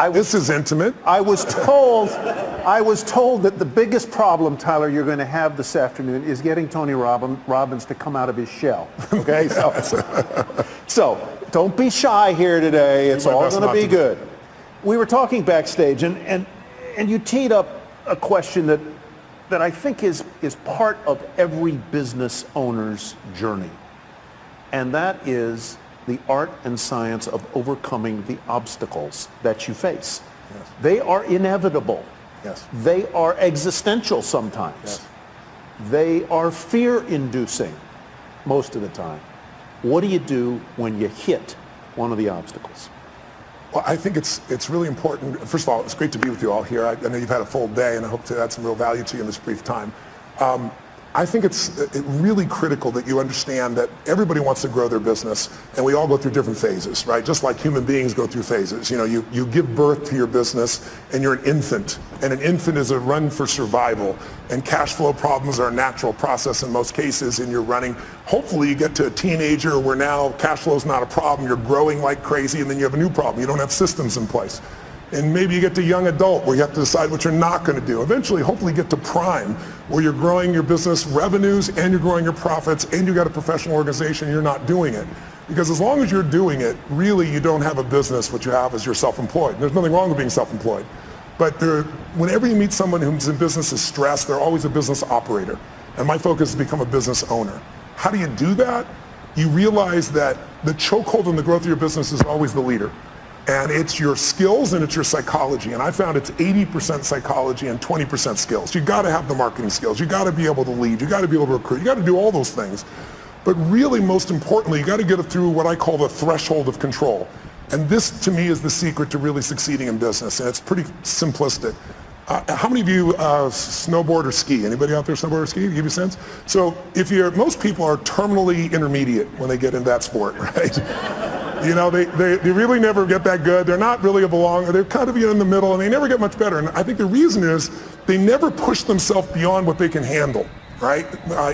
This is intimate. I was told that the biggest problem, Tyler, you're going to have this afternoon is getting Tony Robbins to come out of his shell. Okay, so don't be shy here today. It's all going to be good. We were talking backstage, and you teed up a question that I think is part of every business owner's journey, and that is the art and science of overcoming the obstacles that you face. Yes. They are inevitable. Yes. They are existential sometimes. Yes. They are fear-inducing most of the time. What do you do when you hit one of the obstacles? Well, I think it's really important. First of all, it's great to be with you all here. I know you've had a full day, and I hope to add some real value to you in this brief time. I think it's really critical that you understand that everybody wants to grow their business, and we all go through different phases, right? Just like human beings go through phases. You know, you give birth to your business, and you're an infant, and an infant is a run for survival, and cash flow problems are a natural process in most cases, and you're running. Hopefully you get to a teenager where now cash flow is not a problem, you're growing like crazy, and then you have a new problem. You don't have systems in place. And maybe you get to young adult where you have to decide what you're not going to do. Eventually, hopefully get to prime where you're growing your business revenues and you're growing your profits and you got a professional organization and you're not doing it. Because as long as you're doing it, really you don't have a business. What you have is you're self-employed. There's nothing wrong with being self-employed. But whenever you meet someone who's in business is stressed, they're always a business operator. And my focus is to become a business owner. How do you do that? You realize that the chokehold in the growth of your business is always the leader. And it's your skills and it's your psychology. And I found it's 80% psychology and 20% skills. You got to have the marketing skills. You got to be able to lead. You got to be able to recruit. You got to do all those things. But really, most importantly, you got to get it through what I call the threshold of control. And this, to me, is the secret to really succeeding in business. And it's pretty simplistic. How many of you snowboard or ski? Anybody out there snowboard or ski? To give you a sense? So most people are terminally intermediate when they get into that sport, right? You know, they really never get that good. They're not really a belonger. They're kind of in the middle, and they never get much better. And I think the reason is they never push themselves beyond what they can handle, right?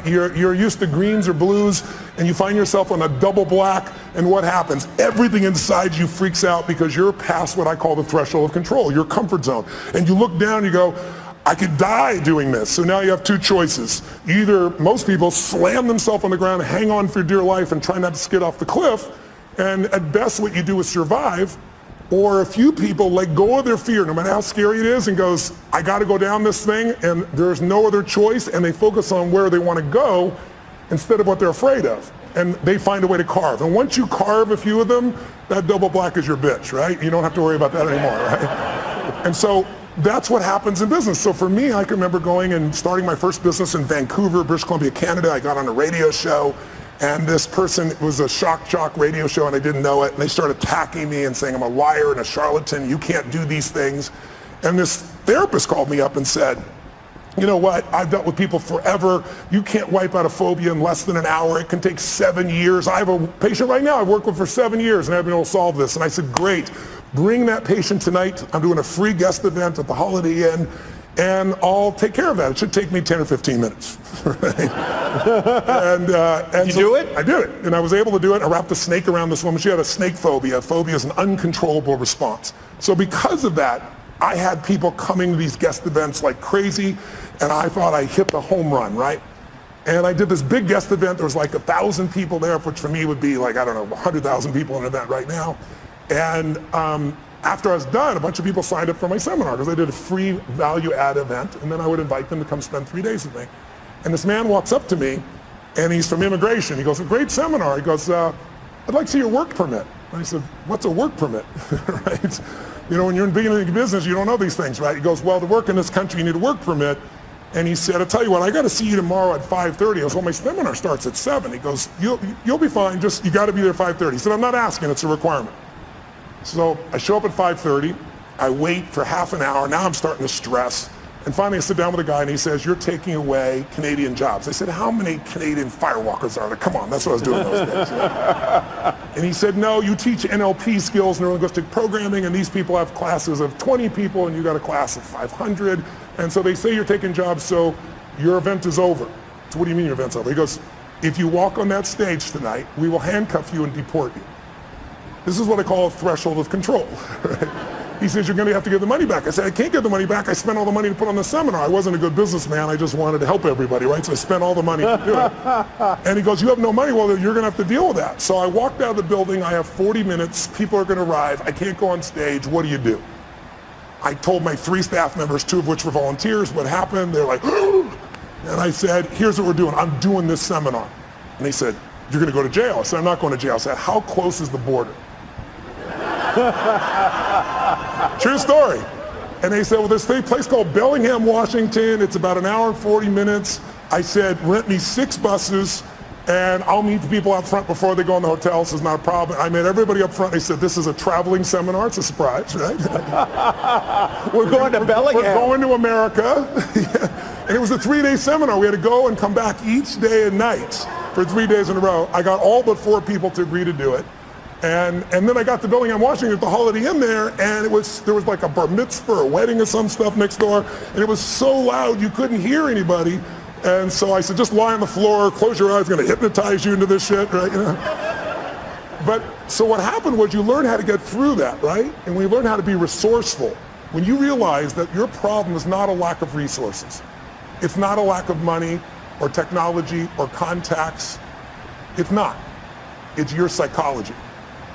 You're used to greens or blues, and you find yourself on a double black, and what happens? Everything inside you freaks out because you're past what I call the threshold of control, your comfort zone. And you look down and you go, I could die doing this. So now you have two choices. Either most people slam themselves on the ground, hang on for dear life, and try not to skid off the cliff, and at best what you do is survive, or a few people let go of their fear, no matter how scary it is, and goes, I got to go down this thing, and there's no other choice, and they focus on where they want to go instead of what they're afraid of, and they find a way to carve. And once you carve a few of them, that double black is your bitch, right? You don't have to worry about that anymore, right? And so that's what happens in business. So for me, I can remember going and starting my first business in Vancouver, British Columbia, Canada. I got on a radio show, and this person, it was a shock jock radio show, and I didn't know it, and they started attacking me and saying I'm a liar and a charlatan, you can't do these things. And this therapist called me up and said, you know what, I've dealt with people forever. You can't wipe out a phobia in less than an hour. It can take 7 years. I have a patient right now I've worked with for 7 years, and I've been able to solve this. And I said, great, bring that patient tonight. I'm doing a free guest event at the Holiday Inn, and I'll take care of that. It should take me 10 or 15 minutes. Right? and you do it? I did it, and I was able to do it. I wrapped a snake around this woman. She had a snake phobia. Phobia is an uncontrollable response. So because of that, I had people coming to these guest events like crazy, and I thought I hit the home run, right? And I did this big guest event. There was like 1,000 people there, which for me would be like, I don't know, 100,000 people in an event right now. And after I was done, a bunch of people signed up for my seminar because I did a free value-add event, and then I would invite them to come spend 3 days with me. And this man walks up to me, and he's from immigration. He goes, a great seminar. He goes, I'd like to see your work permit. And I said, what's a work permit? Right? You know, when you're in the beginning of business, you don't know these things, right? He goes, well, to work in this country, you need a work permit. And he said, I'll tell you what, I got to see you tomorrow at 5:30. I goes, well, my seminar starts at 7. He goes, you'll be fine, just you got to be there at 5:30. He said, I'm not asking, it's a requirement. So I show up at 5:30, I wait for half an hour, now I'm starting to stress. And finally I sit down with a guy and he says, you're taking away Canadian jobs. I said, how many Canadian firewalkers are there? Come on, that's what I was doing those days. And he said, no, you teach NLP skills, neuro-linguistic programming, and these people have classes of 20 people and you got a class of 500. And so they say you're taking jobs, so your event is over. So what do you mean your event's over? He goes, if you walk on that stage tonight, we will handcuff you and deport you. This is what I call a threshold of control. Right? He says, you're going to have to give the money back. I said, I can't give the money back. I spent all the money to put on the seminar. I wasn't a good businessman. I just wanted to help everybody, right? So I spent all the money to do it. And he goes, you have no money? Well, you're going to have to deal with that. So I walked out of the building. I have 40 minutes. People are going to arrive. I can't go on stage. What do you do? I told my 3 staff members, 2 of which were volunteers, what happened. They're like, and I said, here's what we're doing. I'm doing this seminar. And they said, you're going to go to jail. I said, I'm not going to jail. I said, how close is the border? True story. And they said, well, there's a place called Bellingham, Washington. It's about 1 hour and 40 minutes. I said, rent me 6 buses, and I'll meet the people out front before they go in the hotel. This is not a problem. I met everybody up front. They said, this is a traveling seminar. It's a surprise, right? We're going to Bellingham. We're going to America. And it was a 3-day seminar. We had to go and come back each day and night for 3 days in a row. I got all but 4 people to agree to do it. And then I got to Bellingham, Washington at the Holiday Inn there, and there was like a bar mitzvah or a wedding or some stuff next door, and it was so loud you couldn't hear anybody. And so I said, just lie on the floor, close your eyes, I'm going to hypnotize you into this shit, right? You know? But so what happened was you learn how to get through that, right? And we learn how to be resourceful. When you realize that your problem is not a lack of resources, it's not a lack of money or technology or contacts, it's not. It's your psychology.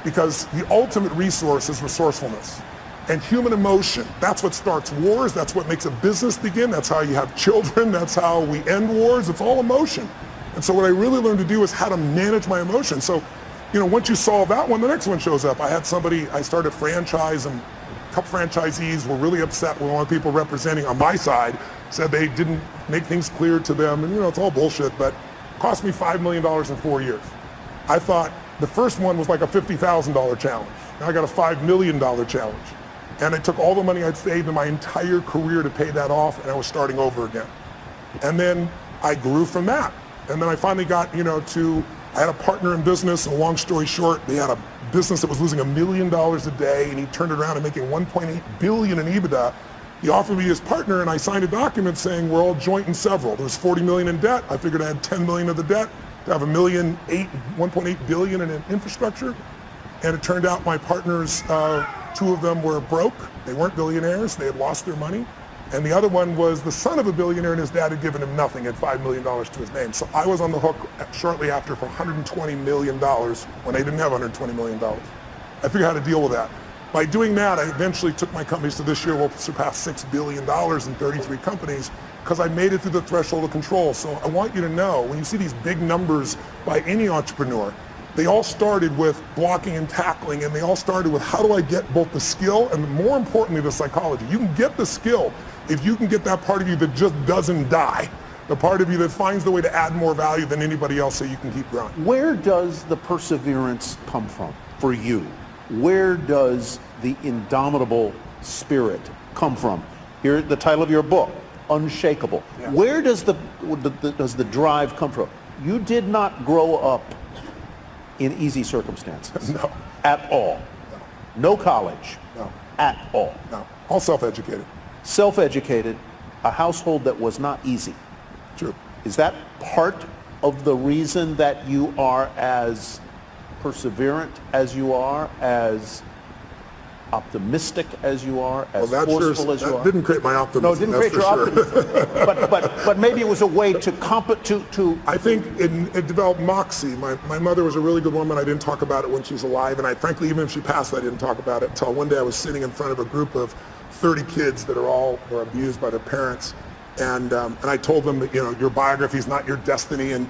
Because the ultimate resource is resourcefulness and human emotion. That's what starts wars. That's what makes a business begin. That's how you have children. That's how we end wars. It's all emotion. And so what I really learned to do is how to manage my emotions. So, once you solve that one, the next one shows up. I started a franchise, and a couple franchisees were really upset when one of the people representing on my side said they didn't make things clear to them. And it's all bullshit, but it cost me $5 million in 4 years. I thought, the first one was like a $50,000 challenge. Now I got a $5 million challenge. And it took all the money I'd saved in my entire career to pay that off, and I was starting over again. And then I grew from that. And then I finally got, I had a partner in business, and long story short, they had a business that was losing $1 million a day, and he turned it around and making $1.8 billion in EBITDA. He offered me his partner, and I signed a document saying we're all joint and several. There was $40 million in debt. I figured I had $10 million of the debt to have $1.8 billion in infrastructure. And it turned out my partners, 2 of them were broke. They weren't billionaires. They had lost their money. And the other one was the son of a billionaire, and his dad had given him nothing, had $5 million to his name. So I was on the hook shortly after for $120 million when they didn't have $120 million. I figured out how to deal with that. By doing that, I eventually took my companies to this year will surpass $6 billion in 33 companies, because I made it through the threshold of control. So I want you to know, when you see these big numbers by any entrepreneur, they all started with blocking and tackling, and they all started with how do I get both the skill and, more importantly, the psychology. You can get the skill if you can get that part of you that just doesn't die, the part of you that finds the way to add more value than anybody else so you can keep growing. Where does the perseverance come from for you? Where does the indomitable spirit come from? Here, the title of your book, Unshakable. Yeah. Where does the drive come from? You did not grow up in easy circumstances. No. At all. No college. No. At all. No. All self-educated. Self-educated, a household that was not easy. True. Is that part of the reason that you are as perseverant as you are, as optimistic as you are, as forceful as you are? That didn't create my optimism. No, it didn't create your optimism. but maybe it was a way to I think it developed moxie. My mother was a really good woman. I didn't talk about it when she was alive, and frankly, even if she passed, I didn't talk about it until one day I was sitting in front of a group of 30 kids that were abused by their parents, and I told them that your biography is not your destiny, and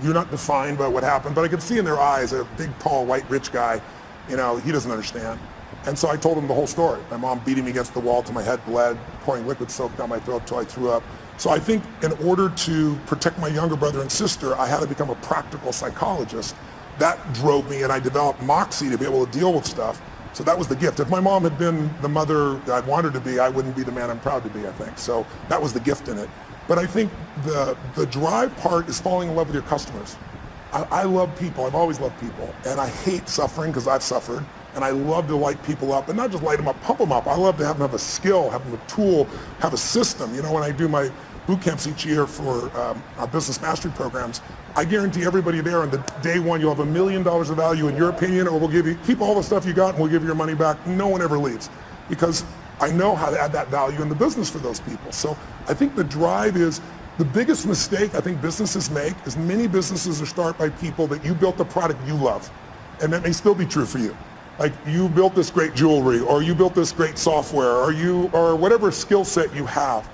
you're not defined by what happened. But I could see in their eyes, a big, tall, white, rich guy, he doesn't understand. And so I told him the whole story. My mom beating me against the wall till my head bled, pouring liquid soap down my throat till I threw up. So I think in order to protect my younger brother and sister, I had to become a practical psychologist. That drove me, and I developed moxie to be able to deal with stuff. So that was the gift. If my mom had been the mother I wanted to be, I wouldn't be the man I'm proud to be, I think. So that was the gift in it. But I think the drive part is falling in love with your customers. I love people. I've always loved people. And I hate suffering because I've suffered. And I love to light people up, and not just light them up, pump them up. I love to have them have a skill, have them a tool, have a system. When I do my boot camps each year for our business mastery programs, I guarantee everybody there on the day one, you'll have $1 million of value in your opinion, or we'll keep all the stuff you got and we'll give you your money back. No one ever leaves. because I know how to add that value in the business for those people. So I think the drive is the biggest mistake I think businesses make is many businesses are started by people that you built a product you love. And that may still be true for you. Like you built this great jewelry, or you built this great software, or whatever skill set you have.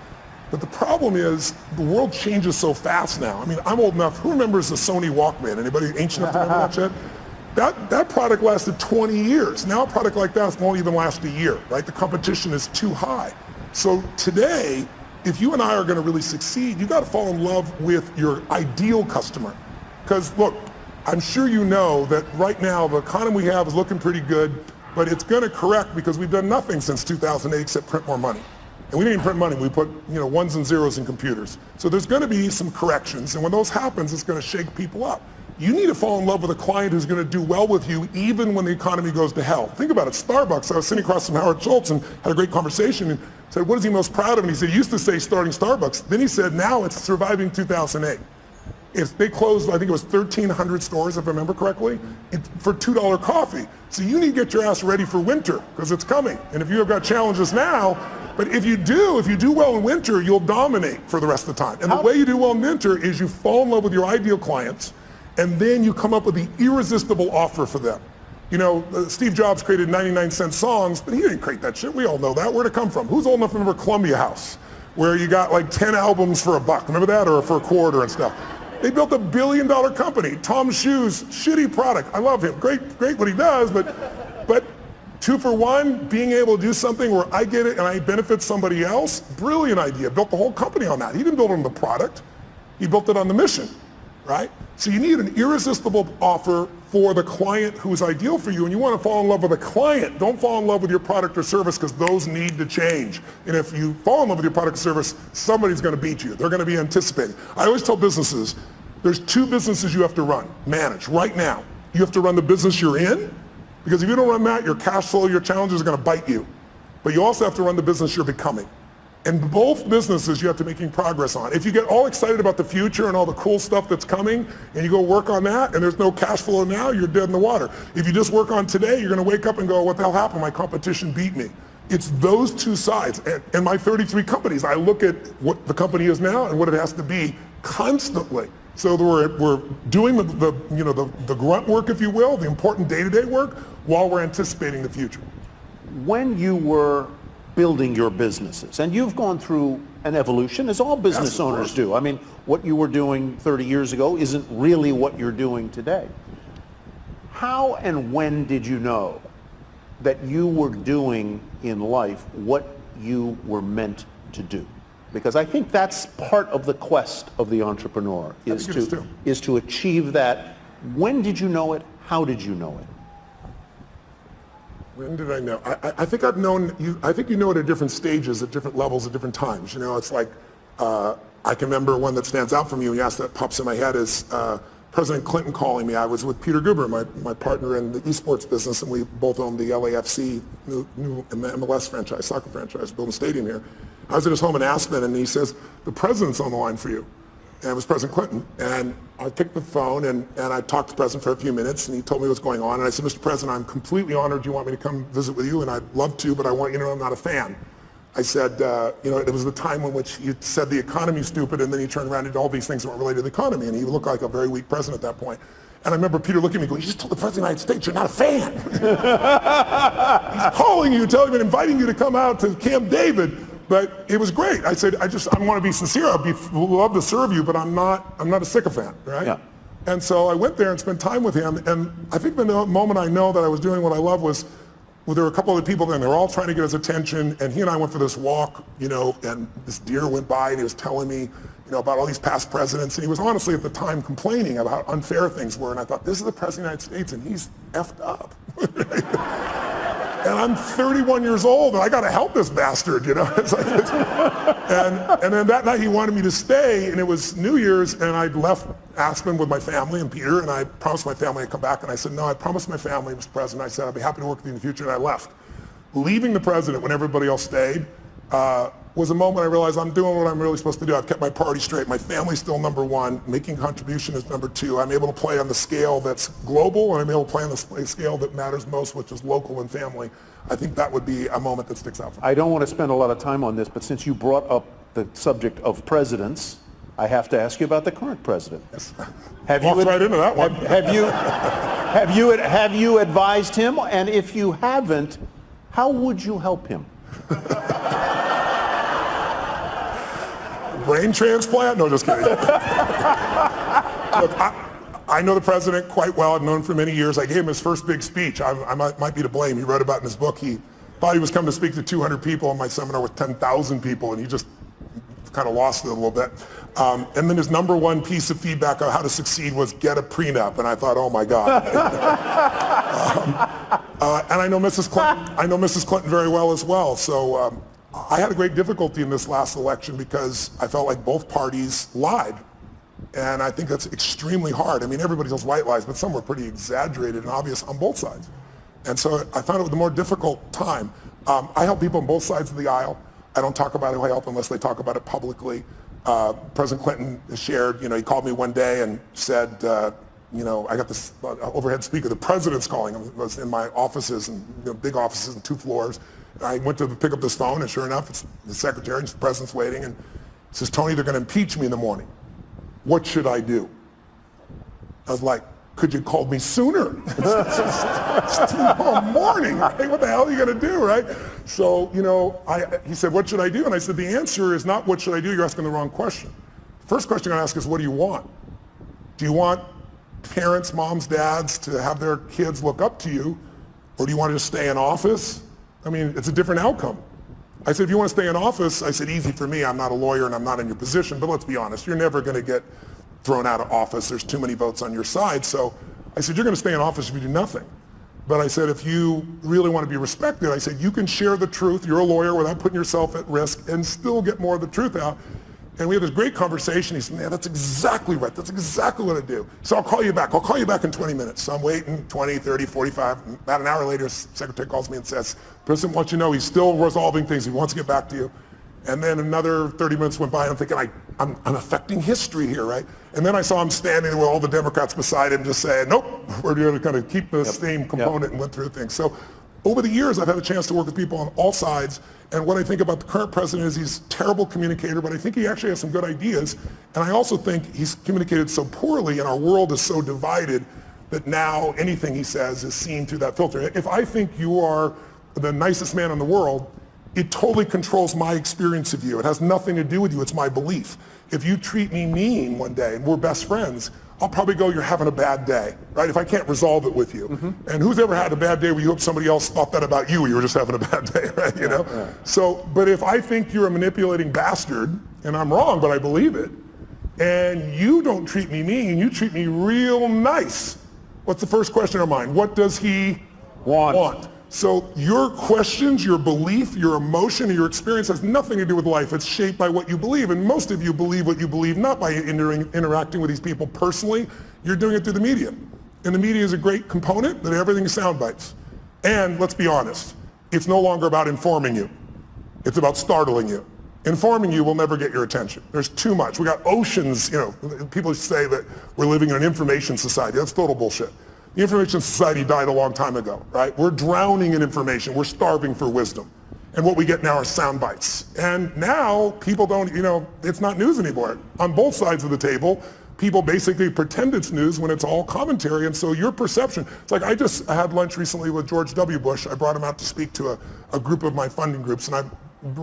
But the problem is the world changes so fast now. I mean, I'm old enough. Who remembers the Sony Walkman? Anybody ancient enough to remember that shit? That product lasted 20 years. Now a product like that won't even last a year, right? The competition is too high. So today, if you and I are going to really succeed, you got to fall in love with your ideal customer. Because look, I'm sure you know that right now the economy we have is looking pretty good, but it's going to correct because we've done nothing since 2008 except print more money. And we didn't even print money, we put ones and zeros in computers. So there's going to be some corrections, and when those happens, it's going to shake people up. You need to fall in love with a client who's going to do well with you even when the economy goes to hell. Think about it, Starbucks, I was sitting across from Howard Schultz and had a great conversation and said, what is he most proud of? And he said, he used to say starting Starbucks. Then he said, now it's surviving 2008. If they closed, I think it was 1,300 stores, if I remember correctly, for $2 coffee. So you need to get your ass ready for winter, because it's coming. And if you have got challenges now, but if you do well in winter, you'll dominate for the rest of the time. And the way you do well in winter is you fall in love with your ideal clients, and then you come up with the irresistible offer for them. Steve Jobs created 99-cent songs, but he didn't create that shit. We all know that. Where'd it come from? Who's old enough to remember Columbia House, where you got like 10 albums for $1? Remember that? Or for a quarter and stuff. They built $1 billion company. Tom's Shoes, shitty product. I love him. Great what he does, but 2 for 1, being able to do something where I get it and I benefit somebody else, brilliant idea. Built the whole company on that. He didn't build it on the product. He built it on the mission, right? So you need an irresistible offer for the client who's ideal for you, and you want to fall in love with a client. Don't fall in love with your product or service, because those need to change. And if you fall in love with your product or service, somebody's going to beat you. They're going to be anticipating. I always tell businesses, there's 2 businesses you have to manage right now. You have to run the business you're in, because if you don't run that, your cash flow, your challenges are going to bite you. But you also have to run the business you're becoming. And both businesses you have to be making progress on. If you get all excited about the future and all the cool stuff that's coming, and you go work on that, and there's no cash flow now, you're dead in the water. If you just work on today, you're going to wake up and go, what the hell happened? My competition beat me. It's those 2 sides. And my 33 companies, I look at what the company is now and what it has to be constantly. So we're doing the grunt work, if you will, the important day-to-day work, while we're anticipating the future. When you were building your businesses, and you've gone through an evolution, as all business owners do. I mean, what you were doing 30 years ago isn't really what you're doing today. How and when did you know that you were doing in life what you were meant to do? Because I think that's part of the quest of the entrepreneur, is to achieve that. When did you know it? How did you know it? When did I know? I think I've known you. I think you know it at different stages, at different levels, at different times. It's like I can remember one that stands out from you. Yes, that pops in my head is President Clinton calling me. I was with Peter Guber, my partner in the esports business, and we both owned the LAFC, new MLS franchise, soccer franchise, building a stadium here. I was at his home in Aspen, and he says, the president's on the line for you. And it was President Clinton. And I picked the phone, and I talked to the president for a few minutes, and he told me what's going on. And I said, Mr. President, I'm completely honored you want me to come visit with you, and I'd love to, but I want you to know I'm not a fan. I said, it was the time in which you said the economy's stupid, and then you turned around and did all these things that weren't related to the economy, and he looked like a very weak president at that point. And I remember Peter looking at me going, you just told the President of the United States you're not a fan. He's calling you, telling you, and inviting you to come out to Camp David. But it was great. I said, I want to be sincere. I'd love to serve you, but I'm not a sycophant, right? Yeah. And so I went there and spent time with him. And I think the moment I know that I was doing what I love was, there were a couple of people there, and they were all trying to get his attention. And he and I went for this walk, and this deer went by, and he was telling me, about all these past presidents. And he was honestly at the time complaining about how unfair things were. And I thought, this is the President of the United States, and he's effed up. And I'm 31 years old, and I got to help this bastard, and then that night he wanted me to stay, and it was New Year's, and I left Aspen with my family and Peter, and I promised my family I'd come back, and I said, no, I promised my family, Mr. President, I said I'd be happy to work with you in the future, and I left. Leaving the president when everybody else stayed, was a moment I realized I'm doing what I'm really supposed to do. I've kept my priorities straight. My family's still number one. Making contribution is number two. I'm able to play on the scale that's global, and I'm able to play on the scale that matters most, which is local and family. I think that would be a moment that sticks out for me. I don't want to spend a lot of time on this, but since you brought up the subject of presidents, I have to ask you about the current president. Yes. Walked right into that one. Have you advised him? And if you haven't, how would you help him? Brain transplant? No, just kidding. Look, I know the president quite well. I've known him for many years. I gave him his first big speech. I might be to blame. He wrote about it in his book. He thought he was coming to speak to 200 people in my seminar with 10,000 people, and he just kind of lost it a little bit. And then his number one piece of feedback on how to succeed was get a prenup. And I thought, oh my God. And I know Mrs. Clinton. I know Mrs. Clinton very well as well. So I had a great difficulty in this last election because I felt like both parties lied. And I think that's extremely hard. I mean, everybody tells white lies, but some were pretty exaggerated and obvious on both sides. And so I found it was the more difficult time. I help people on both sides of the aisle. I don't talk about who I help unless they talk about it publicly. President Clinton shared, he called me one day and said, I got this overhead speaker, the president's calling him. It was in my offices, and big offices and 2 floors. I went to pick up this phone, and sure enough, it's the secretary, and the president's waiting, and he says, Tony, they're going to impeach me in the morning. What should I do? I was like, could you call me sooner? It's tomorrow morning, right? What the hell are you going to do, right? So, he said, what should I do? And I said, the answer is not what should I do, you're asking the wrong question. First question I'm going to ask is, what do you want? Do you want parents, moms, dads to have their kids look up to you, or do you want to just stay in office? I mean, it's a different outcome. I said, if you want to stay in office, I said, easy for me, I'm not a lawyer and I'm not in your position, but let's be honest, you're never going to get thrown out of office. There's too many votes on your side. So I said, you're going to stay in office if you do nothing. But I said, if you really want to be respected, I said, you can share the truth, you're a lawyer, without putting yourself at risk and still get more of the truth out. And we had this great conversation. He said, man, that's exactly right. That's exactly what I do. So I'll call you back. I'll call you back in 20 minutes. So I'm waiting 20, 30, 45. About an hour later, the secretary calls me and says, President wants you to know he's still resolving things. He wants to get back to you. And then another 30 minutes went by, and I'm thinking, I'm affecting history here, right? And then I saw him standing with all the Democrats beside him just saying, nope, we're going to kind of keep the same component and went through things. So over the years, I've had a chance to work with people on all sides. And what I think about the current president is he's a terrible communicator, but I think he actually has some good ideas. And I also think he's communicated so poorly, and our world is so divided that now anything he says is seen through that filter. If I think you are the nicest man in the world, it totally controls my experience of you. It has nothing to do with you. It's my belief. If you treat me mean one day and we're best friends, I'll probably go, you're having a bad day, right? If I can't resolve it with you. Mm-hmm. And who's ever had a bad day where you hope somebody else thought that about you, you were just having a bad day, right? Yeah. So, but if I think you're a manipulating bastard, and I'm wrong, but I believe it, and you don't treat me mean, you treat me real nice, what's the first question in our mind? What does he want? So your questions, your belief, your emotion, your experience has nothing to do with life. It's shaped by what you believe. And most of you believe what you believe not by interacting with these people personally. You're doing it through the media. And the media is a great component, but everything is sound bites. And let's be honest, it's no longer about informing you. It's about startling you. Informing you will never get your attention. There's too much. We got oceans, people say that we're living in an information society. That's total bullshit. The information society died a long time ago, right? We're drowning in information. We're starving for wisdom. And what we get now are sound bites. And now people don't, it's not news anymore. On both sides of the table, people basically pretend it's news when it's all commentary. And so your perception, it's like I had lunch recently with George W. Bush. I brought him out to speak to a group of my funding groups. And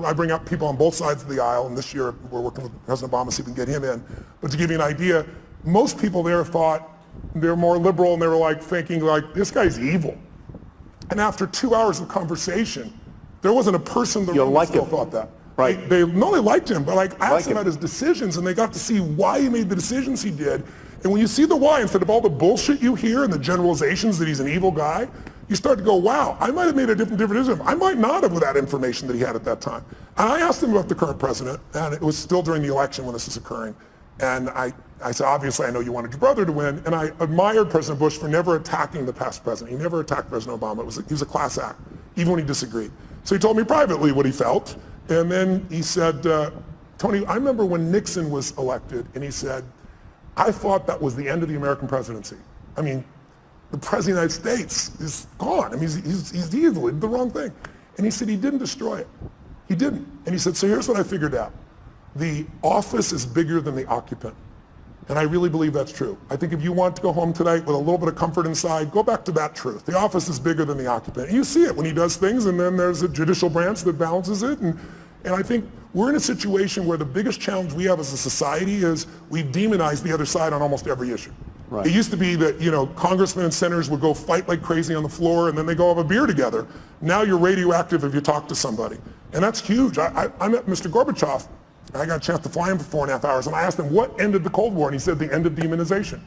I bring up people on both sides of the aisle. And this year we're working with President Obama to see if we can get him in. But to give you an idea, most people there thought, they're more liberal, and they were thinking this guy's evil. And after 2 hours of conversation, there wasn't a person in the room that still thought that. Right. They liked him, but I asked him about his decisions, and they got to see why he made the decisions he did. And when you see the why, instead of all the bullshit you hear and the generalizations that he's an evil guy, you start to go, wow, I might have made a different decision. I might not have with that information that he had at that time. And I asked him about the current president, and it was still during the election when this was occurring. And I said, obviously, I know you wanted your brother to win. And I admired President Bush for never attacking the past president. He never attacked President Obama. He was a class act, even when he disagreed. So he told me privately what he felt. And then he said, Tony, I remember when Nixon was elected, and he said, I thought that was the end of the American presidency. I mean, the President of the United States is gone. I mean, he's evil, he did the wrong thing. And he said he didn't destroy it. He didn't. And he said, so here's what I figured out. The office is bigger than the occupant. And I really believe that's true. I think if you want to go home tonight with a little bit of comfort inside, go back to that truth. The office is bigger than the occupant. And you see it when he does things, and then there's a judicial branch that balances it. And I think we're in a situation where the biggest challenge we have as a society is we've demonized the other side on almost every issue. Right. It used to be that, congressmen and senators would go fight like crazy on the floor, and then they go have a beer together. Now you're radioactive if you talk to somebody. And that's huge. I met Mr. Gorbachev. I got a chance to fly him for 4.5 hours, and I asked him what ended the Cold War, and he said the end of demonization.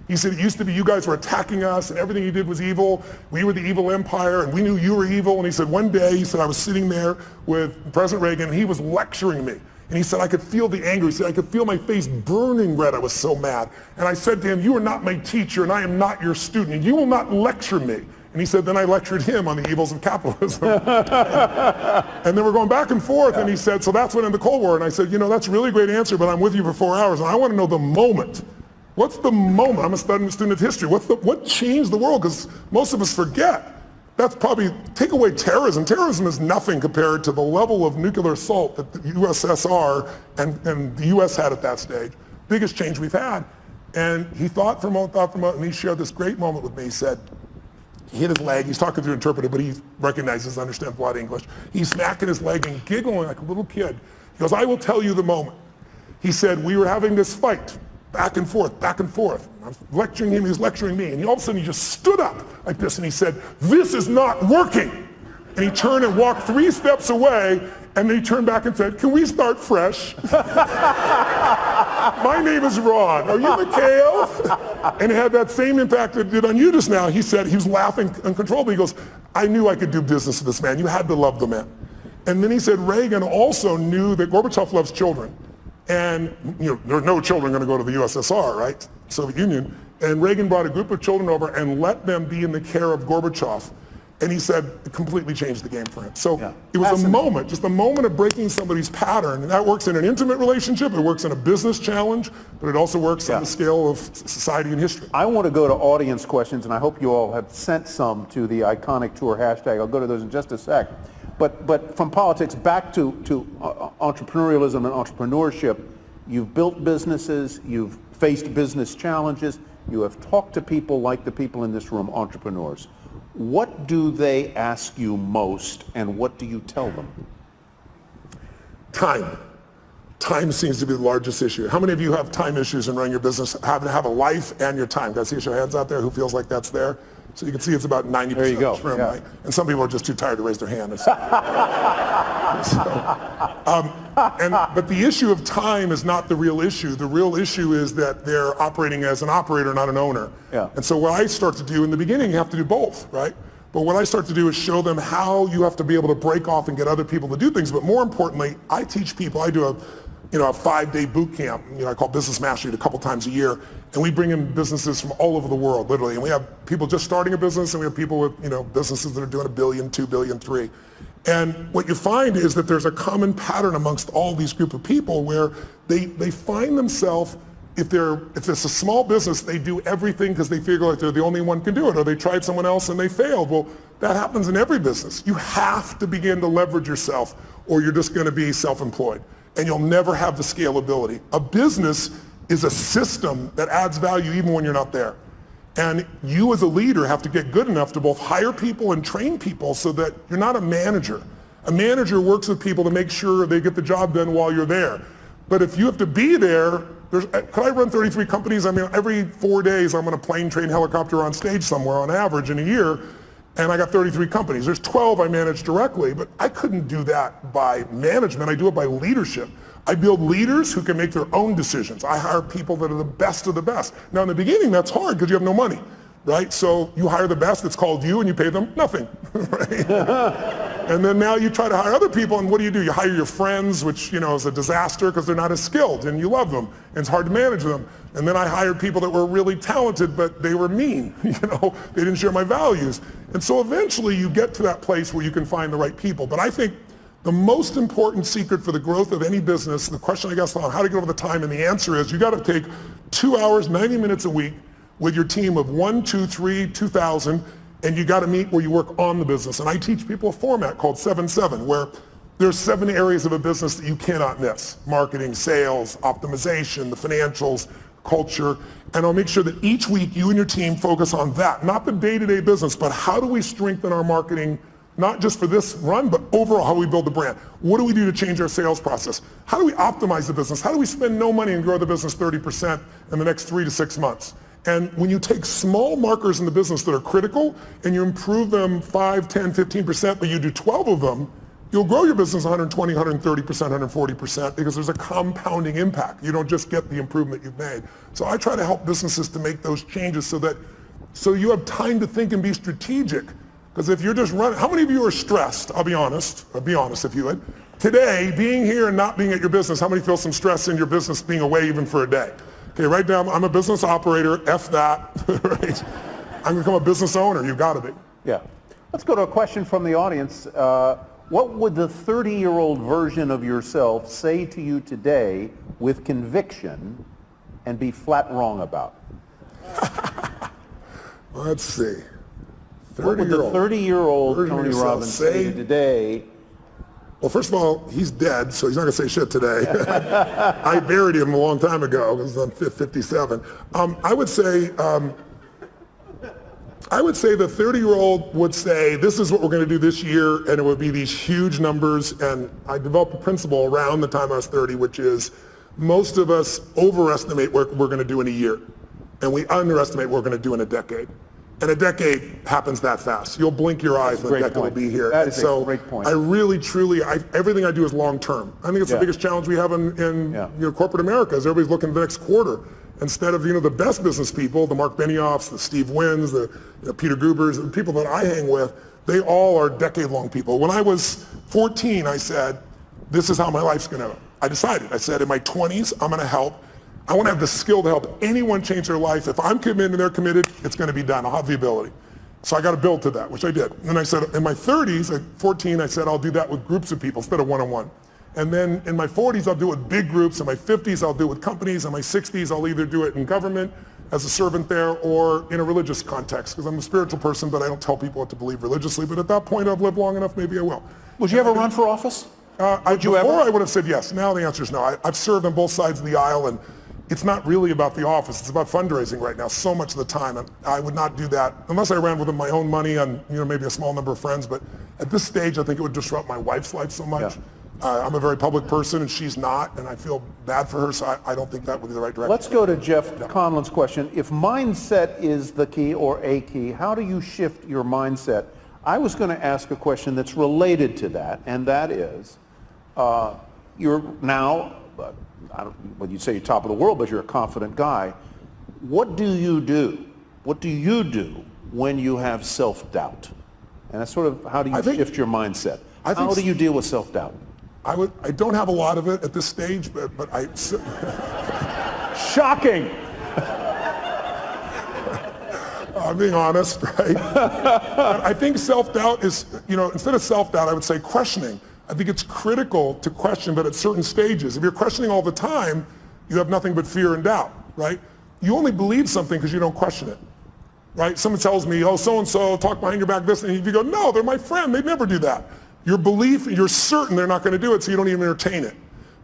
He said it used to be you guys were attacking us, and everything you did was evil. We were the evil empire, and we knew you were evil. And he said one day, he said I was sitting there with President Reagan, and he was lecturing me. And he said I could feel the anger. He said I could feel my face burning red. I was so mad. And I said to him, you are not my teacher, and I am not your student, and you will not lecture me. And he said, then I lectured him on the evils of capitalism. And then we're going back and forth, and he said, so that's what ended the Cold War. And I said, that's a really great answer, but I'm with you for 4 hours, and I want to know the moment. What's the moment? I'm a student of history. What changed the world? Because most of us forget. That's probably, take away terrorism. Terrorism is nothing compared to the level of nuclear assault that the USSR and the US had at that stage. Biggest change we've had. And he thought for a moment, and he shared this great moment with me. He said, he hit his leg, he's talking through an interpreter, but he recognizes, understands a lot of English. He's smacking his leg and giggling like a little kid. He goes, I will tell you the moment. He said, we were having this fight, back and forth, back and forth. I was lecturing him, he was lecturing me, and all of a sudden he just stood up like this, and he said, this is not working. And he turned and walked 3 steps away, and then he turned back and said, can we start fresh? My name is Ron. Are you Mikhail? And it had that same impact it did on you just now. He said, he was laughing uncontrollably. He goes, I knew I could do business with this man. You had to love the man. And then he said, Reagan also knew that Gorbachev loves children. And there are no children going to go to the USSR, right? Soviet Union. And Reagan brought a group of children over and let them be in the care of Gorbachev. And he said it completely changed the game for him. So it was a moment, just a moment of breaking somebody's pattern. And that works in an intimate relationship, it works in a business challenge, but it also works on the scale of society and history. I want to go to audience questions, and I hope you all have sent some to the Iconic Tour hashtag. I'll go to those in just a sec. But from politics back to entrepreneurialism and entrepreneurship, you've built businesses, you've faced business challenges, you have talked to people like the people in this room, entrepreneurs. What do they ask you most, and what do you tell them? Time. Time seems to be the largest issue. How many of you have time issues in running your business, having to have a life and your time? Can I see your hands out there who feels like that's there? So you can see it's about 90% there you go. of this room, right? And some people are just too tired to raise their hand. But the issue of time is not the real issue. The real issue is that they're operating as an operator, not an owner. Yeah. And so what I start to do in the beginning, you have to do both, right? But what I start to do is show them how you have to be able to break off and get other people to do things. But more importantly, I teach people, I do a 5-day boot camp, I call Business Mastery, a couple times a year, and we bring in businesses from all over the world, literally. And we have people just starting a business, and we have people with, businesses that are doing $1 billion, $2 billion, $3 billion. And what you find is that there's a common pattern amongst all these group of people where they find themselves, if it's a small business, they do everything because they figure like they're the only one can do it, or they tried someone else and they failed. Well, that happens in every business. You have to begin to leverage yourself, or you're just going to be self-employed, and you'll never have the scalability. A business is a system that adds value even when you're not there. And you as a leader have to get good enough to both hire people and train people so that you're not a manager. A manager works with people to make sure they get the job done while you're there. But if you have to be there, could I run 33 companies? I mean, every 4 days I'm on a plane, train, helicopter on stage somewhere on average in a year, and I got 33 companies. There's 12 I manage directly, but I couldn't do that by management. I do it by leadership. I build leaders who can make their own decisions. I hire people that are the best of the best. Now in the beginning, that's hard because you have no money, right? So you hire the best, it's called you, and you pay them nothing, right? And then now you try to hire other people, and what do? You hire your friends, which is a disaster because they're not as skilled, and you love them, and it's hard to manage them. And then I hired people that were really talented, but they were mean, they didn't share my values. And so eventually you get to that place where you can find the right people. But I think The most important secret for the growth of any business, the question I guess on how to get over the time, and the answer is you got to take 2 hours, 90 minutes a week with your team of 1, 2, 3, 2,000, and you got to meet where you work on the business. And I teach people a format called 7-7, where there's 7 areas of a business that you cannot miss: marketing, sales, optimization, the financials, culture. And I'll make sure that each week you and your team focus on that, not the day-to-day business, but how do we strengthen our marketing, not just for this run, but overall how we build the brand. What do we do to change our sales process? How do we optimize the business? How do we spend no money and grow the business 30% in the next 3 to 6 months? And when you take small markers in the business that are critical and you improve them 5, 10, 15%, but you do 12 of them, you'll grow your business 120, 130%, 140% because there's a compounding impact. You don't just get the improvement you've made. So I try to help businesses to make those changes so you have time to think and be strategic. Because if you're just running, how many of you are stressed? I'll be honest if you would. Today, being here and not being at your business, how many feel some stress in your business being away even for a day? Okay, right now, I'm a business operator, F that, right? I'm gonna become a business owner, you've gotta be. Yeah. Let's go to a question from the audience. What would the 30-year-old version of yourself say to you today with conviction and be flat wrong about? Let's see. What would the 30-year-old Tony Robbins say to you today? Well, first of all, he's dead, so he's not going to say shit today. I buried him a long time ago because I'm 57. I would say the 30-year-old would say, this is what we're going to do this year, and it would be these huge numbers. And I developed a principle around the time I was 30, which is most of us overestimate what we're going to do in a year, and we underestimate what we're going to do in a decade. And a decade happens that fast. You'll blink your eyes and the decade will be here. That is a great point. I really, truly, everything I do is long term. I think it's the biggest challenge we have in corporate America is everybody's looking at the next quarter. Instead of the best business people, the Mark Benioffs, the Steve Wynns, the Peter Gubers, the people that I hang with, they all are decade-long people. When I was 14, I said, this is how my life's going to. I decided. I said, in my 20s, I'm going to help. I want to have the skill to help anyone change their life. If I'm committed and they're committed, it's going to be done. I'll have the ability. So I got to build to that, which I did. And then I said, in my 30s, at 14, I said, I'll do that with groups of people instead of one-on-one. And then in my 40s, I'll do it with big groups. In my 50s, I'll do it with companies. In my 60s, I'll either do it in government as a servant there or in a religious context, because I'm a spiritual person, but I don't tell people what to believe religiously. But at that point, I've lived long enough, maybe I will. Would you ever run for office? Before I would have said yes. Now the answer is no. I've served on both sides of the aisle, and it's not really about the office. It's about fundraising right now so much of the time. And I would not do that unless I ran with my own money on maybe a small number of friends. But at this stage, I think it would disrupt my wife's life so much. Yeah. I'm a very public person, and she's not, and I feel bad for her, so I don't think that would be the right direction. Let's go to Jeff Conlon's question. If mindset is the key or a key, how do you shift your mindset? I was going to ask a question that's related to that, and that is, you're now, well, you say you're top of the world, but you're a confident guy. What do you do? What do you do when you have self-doubt? And that's sort of, how do you shift your mindset? How do you deal with self-doubt? I don't have a lot of it at this stage, but I... Shocking! I'm being honest, right? I think self-doubt is, instead of self-doubt, I would say questioning. I think it's critical to question, but at certain stages. If you're questioning all the time, you have nothing but fear and doubt, right? You only believe something because you don't question it, right? Someone tells me, oh, so-and-so, talk behind your back this, and you go, no, they're my friend, they'd never do that. Your belief, you're certain they're not going to do it, so you don't even entertain it.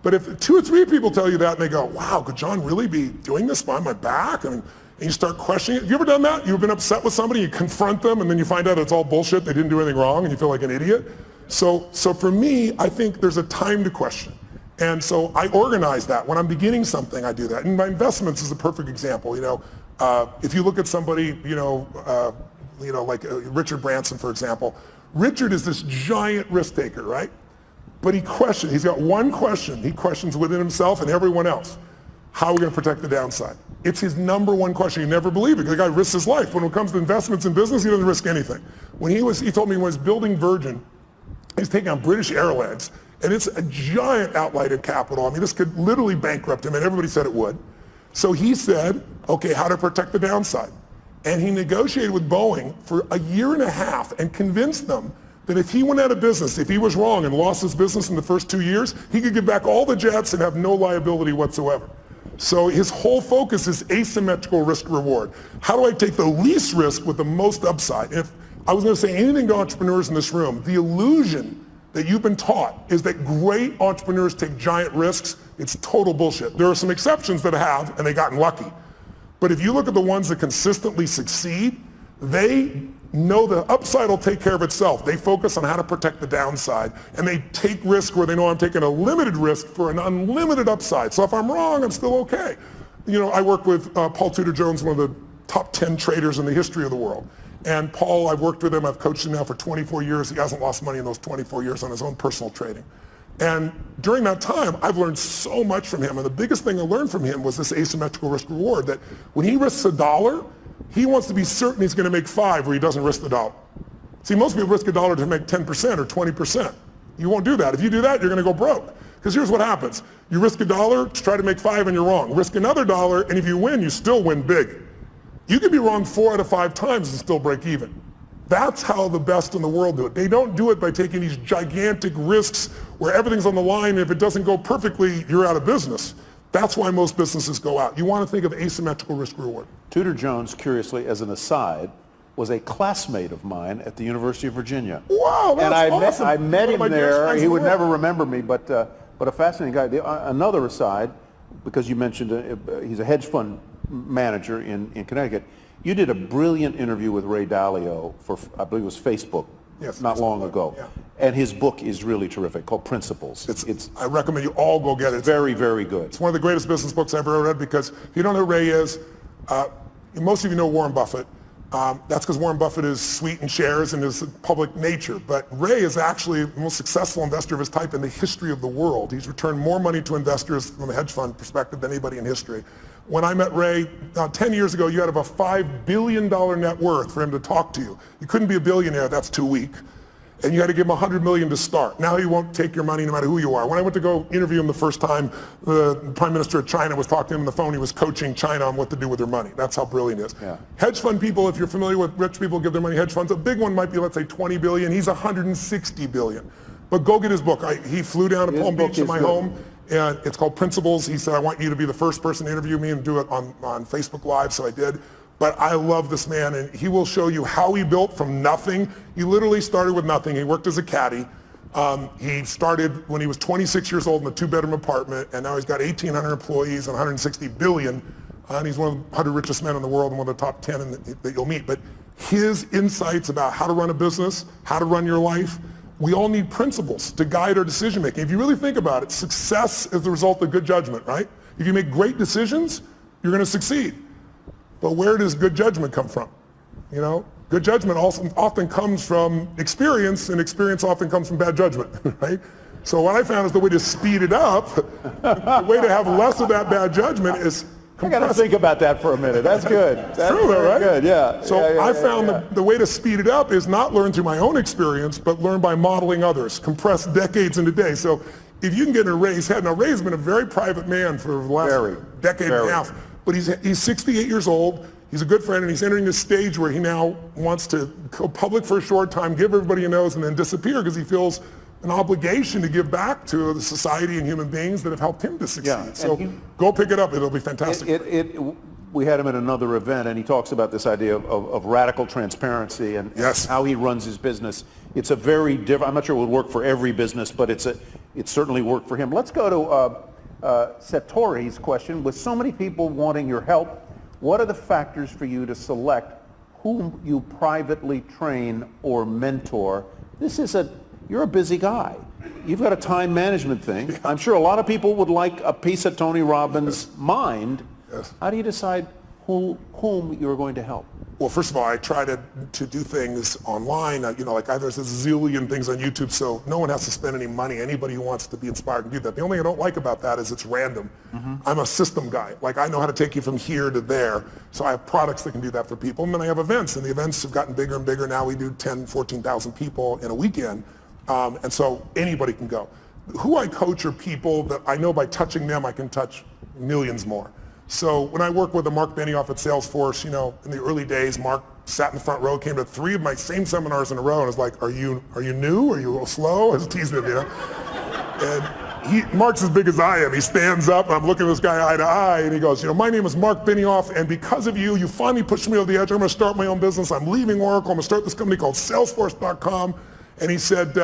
But if 2 or 3 people tell you that and they go, wow, could John really be doing this behind my back? And you start questioning it. Have you ever done that? You've been upset with somebody, you confront them, and then you find out it's all bullshit, they didn't do anything wrong, and you feel like an idiot? So for me, I think there's a time to question. And so I organize that. When I'm beginning something, I do that. And my investments is a perfect example. If you look at somebody, like Richard Branson, for example. Richard is this giant risk taker, right? But he's got one question. He questions within himself and everyone else. How are we going to protect the downside? It's his number one question. He never believed it. The guy risks his life. When it comes to investments in business, he doesn't risk anything. He told me when he was building Virgin, he's taking on British Airways, and it's a giant outlay in capital. I mean, this could literally bankrupt him, and everybody said it would. So he said, okay, how to protect the downside? And he negotiated with Boeing for a year and a half and convinced them that if he went out of business, if he was wrong and lost his business in the first 2 years, he could give back all the jets and have no liability whatsoever. So his whole focus is asymmetrical risk reward. How do I take the least risk with the most upside? If I was going to say anything to entrepreneurs in this room, the illusion that you've been taught is that great entrepreneurs take giant risks. It's total bullshit. There are some exceptions that have, and they've gotten lucky. But if you look at the ones that consistently succeed, they know the upside will take care of itself. They focus on how to protect the downside, and they take risk where they know I'm taking a limited risk for an unlimited upside. So if I'm wrong, I'm still okay. You know, I work with Paul Tudor Jones, one of the top 10 traders in the history of the world. And Paul, I've worked with him, I've coached him now for 24 years. He hasn't lost money in those 24 years on his own personal trading. And during that time, I've learned so much from him. And the biggest thing I learned from him was this asymmetrical risk reward, that when he risks $1, he wants to be certain he's going to make $5 where he doesn't risk the $1. See, most people risk $1 to make 10% or 20%. You won't do that. If you do that, you're going to go broke. Because here's what happens. You risk $1 to try to make $5 and you're wrong. Risk another $1, and if you win, you still win big. You can be wrong 4 out of 5 times and still break even. That's how the best in the world do it. They don't do it by taking these gigantic risks where everything's on the line, and if it doesn't go perfectly, you're out of business. That's why most businesses go out. You want to think of asymmetrical risk reward. Tudor Jones, curiously, as an aside, was a classmate of mine at the University of Virginia. Wow, that's awesome. I met him there. He would in the never remember me, but a fascinating guy. Another aside, because you mentioned he's a hedge fund manager in Connecticut. You did a brilliant interview with Ray Dalio for, I believe it was Facebook, not long ago. Yeah. And his book is really terrific, called Principles. I recommend you all go get it. It's very, very good. It's one of the greatest business books I've ever read, because if you don't know who Ray is, most of you know Warren Buffett. That's because Warren Buffett is sweet in shares and his public nature. But Ray is actually the most successful investor of his type in the history of the world. He's returned more money to investors from a hedge fund perspective than anybody in history. When I met Ray 10 years ago, you had to have a $5 billion net worth for him to talk to you. You couldn't be a billionaire, that's too weak. And you had to give him $100 million to start. Now he won't take your money no matter who you are. When I went to go interview him the first time, the Prime Minister of China was talking to him on the phone. He was coaching China on what to do with their money. That's how brilliant he is. Yeah. Hedge fund people, if you're familiar with rich people give their money to hedge funds, a big one might be, let's say, 20 billion. He's 160 billion. But go get his book. He flew down to Palm Beach to my home. And it's called Principles. He said, I want you to be the first person to interview me and do it on Facebook Live, so I did. But I love this man, and he will show you how he built from nothing. He literally started with nothing. He worked as a caddy. He started when he was 26 years old in a 2-bedroom apartment, and now he's got 1,800 employees and 160 billion. And he's one of the 100 richest men in the world and one of the top 10 that you'll meet. But his insights about how to run a business, how to run your life, we all need principles to guide our decision making. If you really think about it, success is the result of good judgment, right? If you make great decisions, you're going to succeed. But where does good judgment come from? You know, good judgment also often comes from experience, and experience often comes from bad judgment, right? So what I found is the way to speed it up, the way to have less of that bad judgment is I got to think about that for a minute. That's good. That's true, though, right? Good, yeah. So I found the way to speed it up is not learn through my own experience, but learn by modeling others, compress decades into days. So if you can get in Ray's head, now Ray's been a very private man for the last decade and a half, but he's 68 years old. He's a good friend, and he's entering this stage where he now wants to go public for a short time, give everybody a nose, and then disappear because he feels an obligation to give back to the society and human beings that have helped him to succeed. Yeah. So go pick it up. It'll be fantastic. We had him at another event, and he talks about this idea of radical transparency and how he runs his business. It's a very different, I'm not sure it would work for every business, but it certainly worked for him. Let's go to Satori's question. With so many people wanting your help, what are the factors for you to select whom you privately train or mentor? You're a busy guy. You've got a time management thing. Yeah. I'm sure a lot of people would like a piece of Tony Robbins' mind. Yes. How do you decide whom you're going to help? Well, first of all, I try to do things online. There's a zillion things on YouTube, so no one has to spend any money. Anybody who wants to be inspired can do that. The only thing I don't like about that is it's random. Mm-hmm. I'm a system guy. Like, I know how to take you from here to there, so I have products that can do that for people. And then I have events, and the events have gotten bigger and bigger. Now we do 10, 14,000 people in a weekend. And so anybody can go. Who I coach are people that I know by touching them I can touch millions more. So when I worked with Mark Benioff at Salesforce, in the early days, Mark sat in the front row, came to 3 of my same seminars in a row, and was like, are you new? Are you a little slow? I was teasing him, And Mark's as big as I am. He stands up, I'm looking at this guy eye to eye, and he goes, my name is Mark Benioff, and because of you finally pushed me over the edge. I'm going to start my own business. I'm leaving Oracle. I'm going to start this company called Salesforce.com. And he said,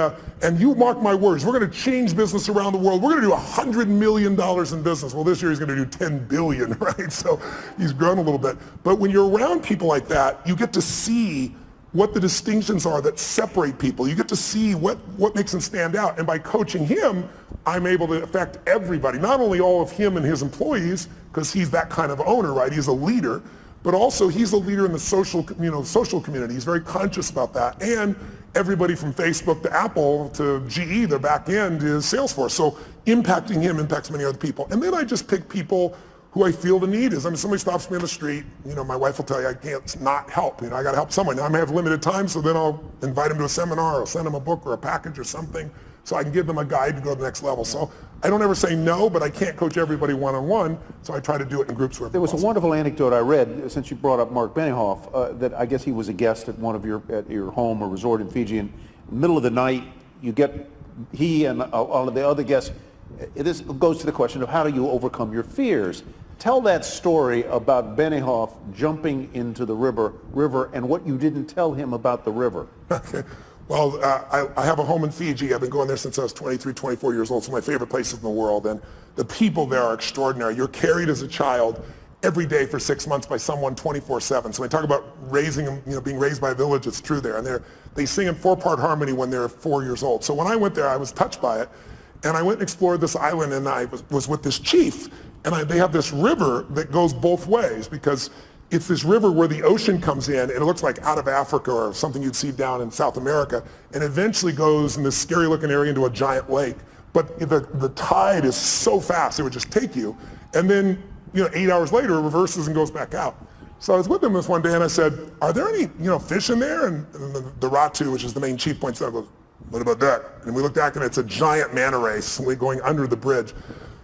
and you mark my words, we're going to change business around the world. We're going to do $100 million in business. Well, this year he's going to do 10 billion, right? So he's grown a little bit. But when you're around people like that, you get to see what the distinctions are that separate people. You get to see what makes them stand out. And by coaching him, I'm able to affect everybody, not only all of him and his employees, because he's that kind of owner, right? He's a leader, but also he's a leader in the social community. He's very conscious about that. And everybody from Facebook to Apple to GE, their back end is Salesforce. So impacting him impacts many other people. And then I just pick people who I feel the need is. Somebody stops me on the street, my wife will tell you I can't not help. I got to help someone. Now I may have limited time, so then I'll invite them to a seminar or send them a book or a package or something so I can give them a guide to go to the next level. So I don't ever say no, but I can't coach everybody one-on-one, so I try to do it in groups where there was a wonderful anecdote I read, since you brought up Mark Benioff, that I guess he was a guest at at your home or resort in Fiji, and in the middle of the night, he and all of the other guests, this goes to the question of how do you overcome your fears? Tell that story about Benioff jumping into the river and what you didn't tell him about the river. Okay. Well, I have a home in Fiji. I've been going there since I was 23, 24 years old. It's my favorite places in the world. And the people there are extraordinary. You're carried as a child every day for 6 months by someone 24/7. So when I talk about raising them, being raised by a village, it's true there. And they sing in 4-part harmony when they're 4 years old. So when I went there, I was touched by it. And I went and explored this island, and I was with this chief. And they have this river that goes both ways, because it's this river where the ocean comes in, and it looks like out of Africa or something you'd see down in South America, and eventually goes in this scary looking area into a giant lake. But the tide is so fast, it would just take you. And then 8 hours later, it reverses and goes back out. So I was with him this one day, and I said, are there any fish in there? And the Ratu, which is the main chief, points out, goes, what about that? And we looked back, and it's a giant manta ray going under the bridge.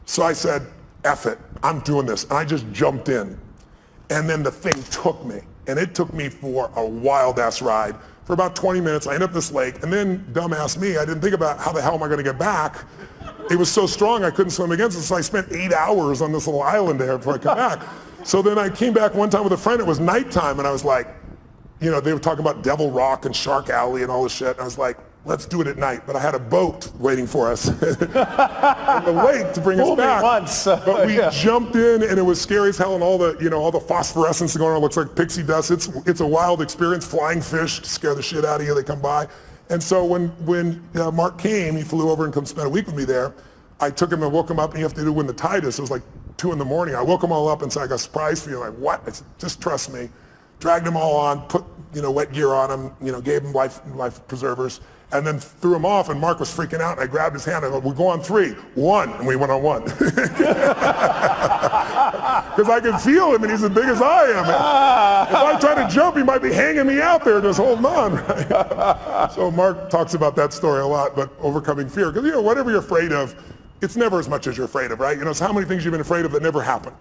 So I said, F it, I'm doing this. And I just jumped in. And then the thing took me. And it took me for a wild-ass ride. For about 20 minutes, I ended up this lake. And then, dumbass me, I didn't think about how the hell am I going to get back. It was so strong I couldn't swim against it. So I spent 8 hours on this little island there before I came back. So then I came back one time with a friend. It was nighttime. And I was like, they were talking about Devil Rock and Shark Alley and all this shit. And I was like, let's do it at night. But I had a boat waiting for us in the lake to bring us back. But we jumped in, and it was scary as hell, and all the phosphorescence going on looks like pixie dust. It's a wild experience. Flying fish scare the shit out of you. They come by. And so when Mark came, he flew over and come spend a week with me there. I took him and woke him up, and you have to do when the tide is. So it was like 2 in the morning. I woke them all up and said, I got a surprise for you. Like, what? I said, just trust me. Dragged them all on, put wet gear on them, gave them life preservers, and then threw him off, and Mark was freaking out, and I grabbed his hand, and I go, we'll go on 3, 1, and we went on 1. Because I can feel him, and he's as big as I am. If I try to jump, he might be hanging me out there just holding on. Right? So Mark talks about that story a lot, but overcoming fear. Because, whatever you're afraid of, it's never as much as you're afraid of, right? It's how many things you've been afraid of that never happen.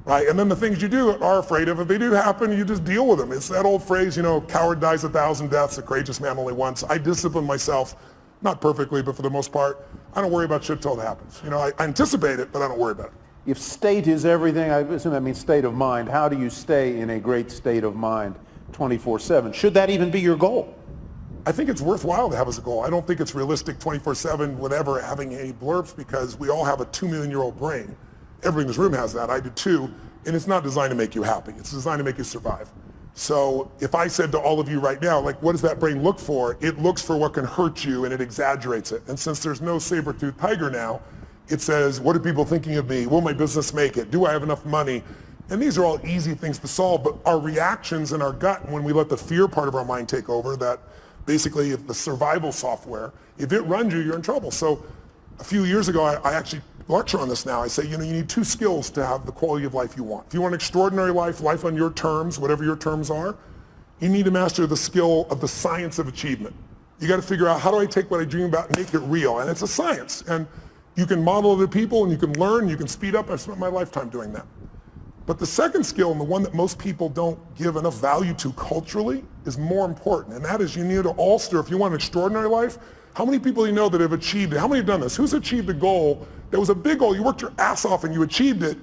Right? And then the things you are afraid of, if they do happen, you just deal with them. It's that old phrase, coward dies 1,000 deaths, a courageous man only once. I discipline myself, not perfectly, but for the most part, I don't worry about shit till it happens. I anticipate it, but I don't worry about it. If state is everything, I assume that means state of mind. How do you stay in a great state of mind 24/7? Should that even be your goal? I think it's worthwhile to have as a goal. I don't think it's realistic 24/7 whenever having any blurbs, because we all have a 2-million-year-old brain. Everybody in this room has that. I do too. And it's not designed to make you happy. It's designed to make you survive. So if I said to all of you right now, what does that brain look for? It looks for what can hurt you, and it exaggerates it. And since there's no saber-toothed tiger now, it says, what are people thinking of me? Will my business make it? Do I have enough money? And these are all easy things to solve, but our reactions in our gut, when we let the fear part of our mind take over, that basically the survival software, if it runs you, you're in trouble. So a few years ago, I actually lecture on this now. I say, you need 2 skills to have the quality of life you want. If you want an extraordinary life on your terms, whatever your terms are, you need to master the skill of the science of achievement. You got to figure out, how do I take what I dream about and make it real? And it's a science. And you can model other people, and you can learn, you can speed up. I've spent my lifetime doing that. But the second skill, and the one that most people don't give enough value to culturally, is more important. And that is, you need to alter, if you want an extraordinary life, how many people do you know that have achieved it? How many have done this? Who's achieved a goal that was a big goal? You worked your ass off and you achieved it.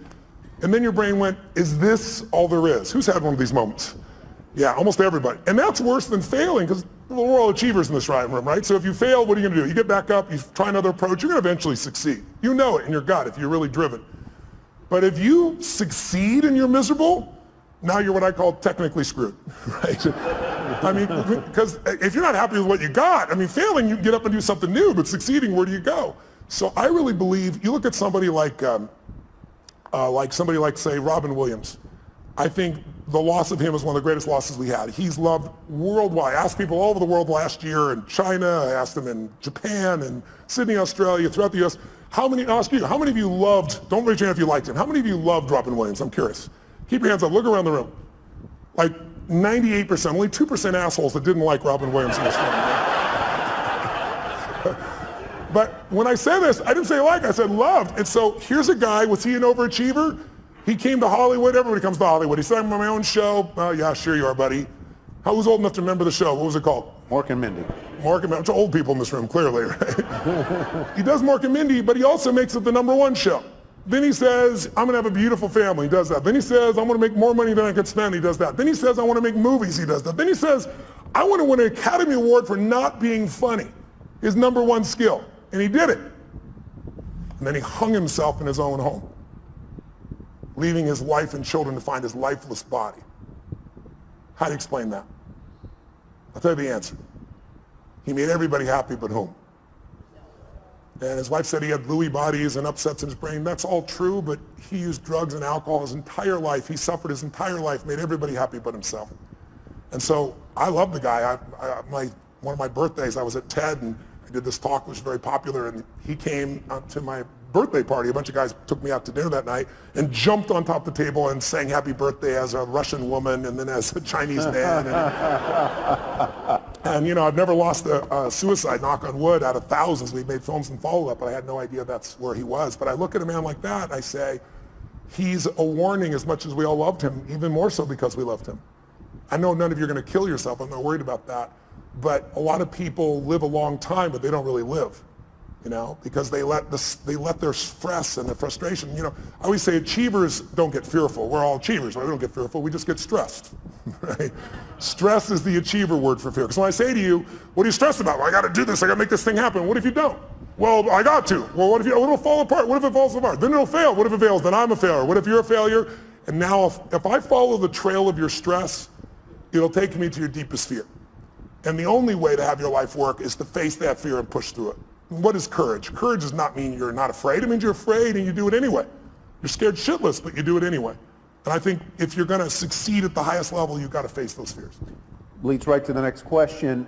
And then your brain went, is this all there is? Who's had one of these moments? Yeah, almost everybody. And that's worse than failing, because we're all achievers in this room, right? So if you fail, what are you going to do? You get back up, you try another approach, you're going to eventually succeed. You know it in your gut if you're really driven. But if you succeed and you're miserable, now you're what I call technically screwed, right? I mean, because if you're not happy with what you got, I mean, failing, you get up and do something new, but succeeding, where do you go? So I really believe, you look at somebody like say, Robin Williams. I think the loss of him is one of the greatest losses we had. He's loved worldwide. I asked people all over the world last year, in China, I asked them in Japan and Sydney, Australia, throughout the US, how many of you loved, don't raise your hand if you liked him, how many of you loved Robin Williams? I'm curious. Keep your hands up, look around the room. Like 98%, only 2% assholes that didn't like Robin Williams in this room. But when I say this, I didn't say like, I said loved. And so here's a guy, was he an overachiever? He came to Hollywood, everybody comes to Hollywood. He said, I'm on my own show. Oh yeah, sure you are, buddy. Who's old enough to remember the show? What was it called? Mork and Mindy. Mork and Mindy. It's old people in this room, clearly, right? He does Mork and Mindy, but he also makes it the #1 show. Then he says, I'm gonna have a beautiful family, he does that. Then he says, I'm gonna make more money than I could spend, he does that. Then he says, I wanna make movies, he does that. Then he says, I wanna win an Academy Award for not being funny, his #1 skill. And he did it. And then he hung himself in his own home, leaving his wife and children to find his lifeless body. How do you explain that? I'll tell you the answer. He made everybody happy but whom? And his wife said he had Lewy bodies and upsets in his brain. That's all true, but he used drugs and alcohol his entire life. He suffered his entire life, made everybody happy but himself. And so I love the guy. One of my birthdays, I was at TED and I did this talk, which was very popular, and he came to my birthday party. A bunch of guys took me out to dinner that night and jumped on top of the table and sang happy birthday as a Russian woman and then as a Chinese man. And you know, I've never lost a suicide, knock on wood, out of thousands. We've made films and follow-up, but I had no idea that's where he was. But I look at a man like that, I say, he's a warning as much as we all loved him, even more so because we loved him. I know none of you are going to kill yourself. I'm not worried about that. But a lot of people live a long time, but they don't really live, you know, because they let their stress and their frustration, you know, I always say achievers don't get fearful. We're all achievers, right? We don't get fearful. We just get stressed, right? Stress is the achiever word for fear. Because when I say to you, what are you stressed about? Well, I got to do this. I got to make this thing happen. What if you don't? Well, I got to. Well, what if it'll fall apart? What if it falls apart? Then it'll fail. What if it fails? Then I'm a failure. What if you're a failure? And now if I follow the trail of your stress, it'll take me to your deepest fear. And the only way to have your life work is to face that fear and push through it. What is courage? Courage does not mean you're not afraid. It means you're afraid and you do it anyway. You're scared shitless, but you do it anyway. And I think if you're going to succeed at the highest level, you've got to face those fears. Leads right to the next question.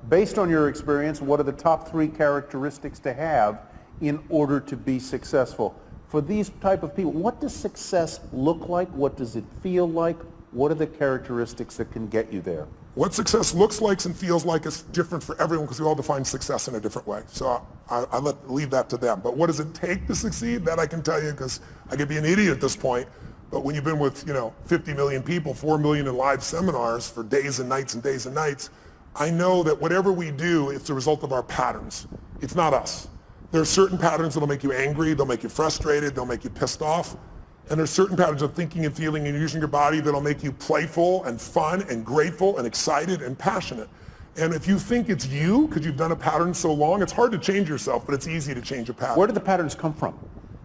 Based on your experience, what are the top 3 characteristics to have in order to be successful? For these type of people, what does success look like? What does it feel like? What are the characteristics that can get you there? What success looks like and feels like is different for everyone because we all define success in a different way. So I leave that to them. But what does it take to succeed? That I can tell you because I could be an idiot at this point. But when you've been with 50 million people, 4 million in live seminars for days and nights and days and nights, I know that whatever we do, it's a result of our patterns. It's not us. There are certain patterns that'll make you angry, they'll make you frustrated, they'll make you pissed off. And there's certain patterns of thinking and feeling and using your body that'll make you playful and fun and grateful and excited and passionate. And if you think it's you, because you've done a pattern so long, it's hard to change yourself, but it's easy to change a pattern. Where do the patterns come from?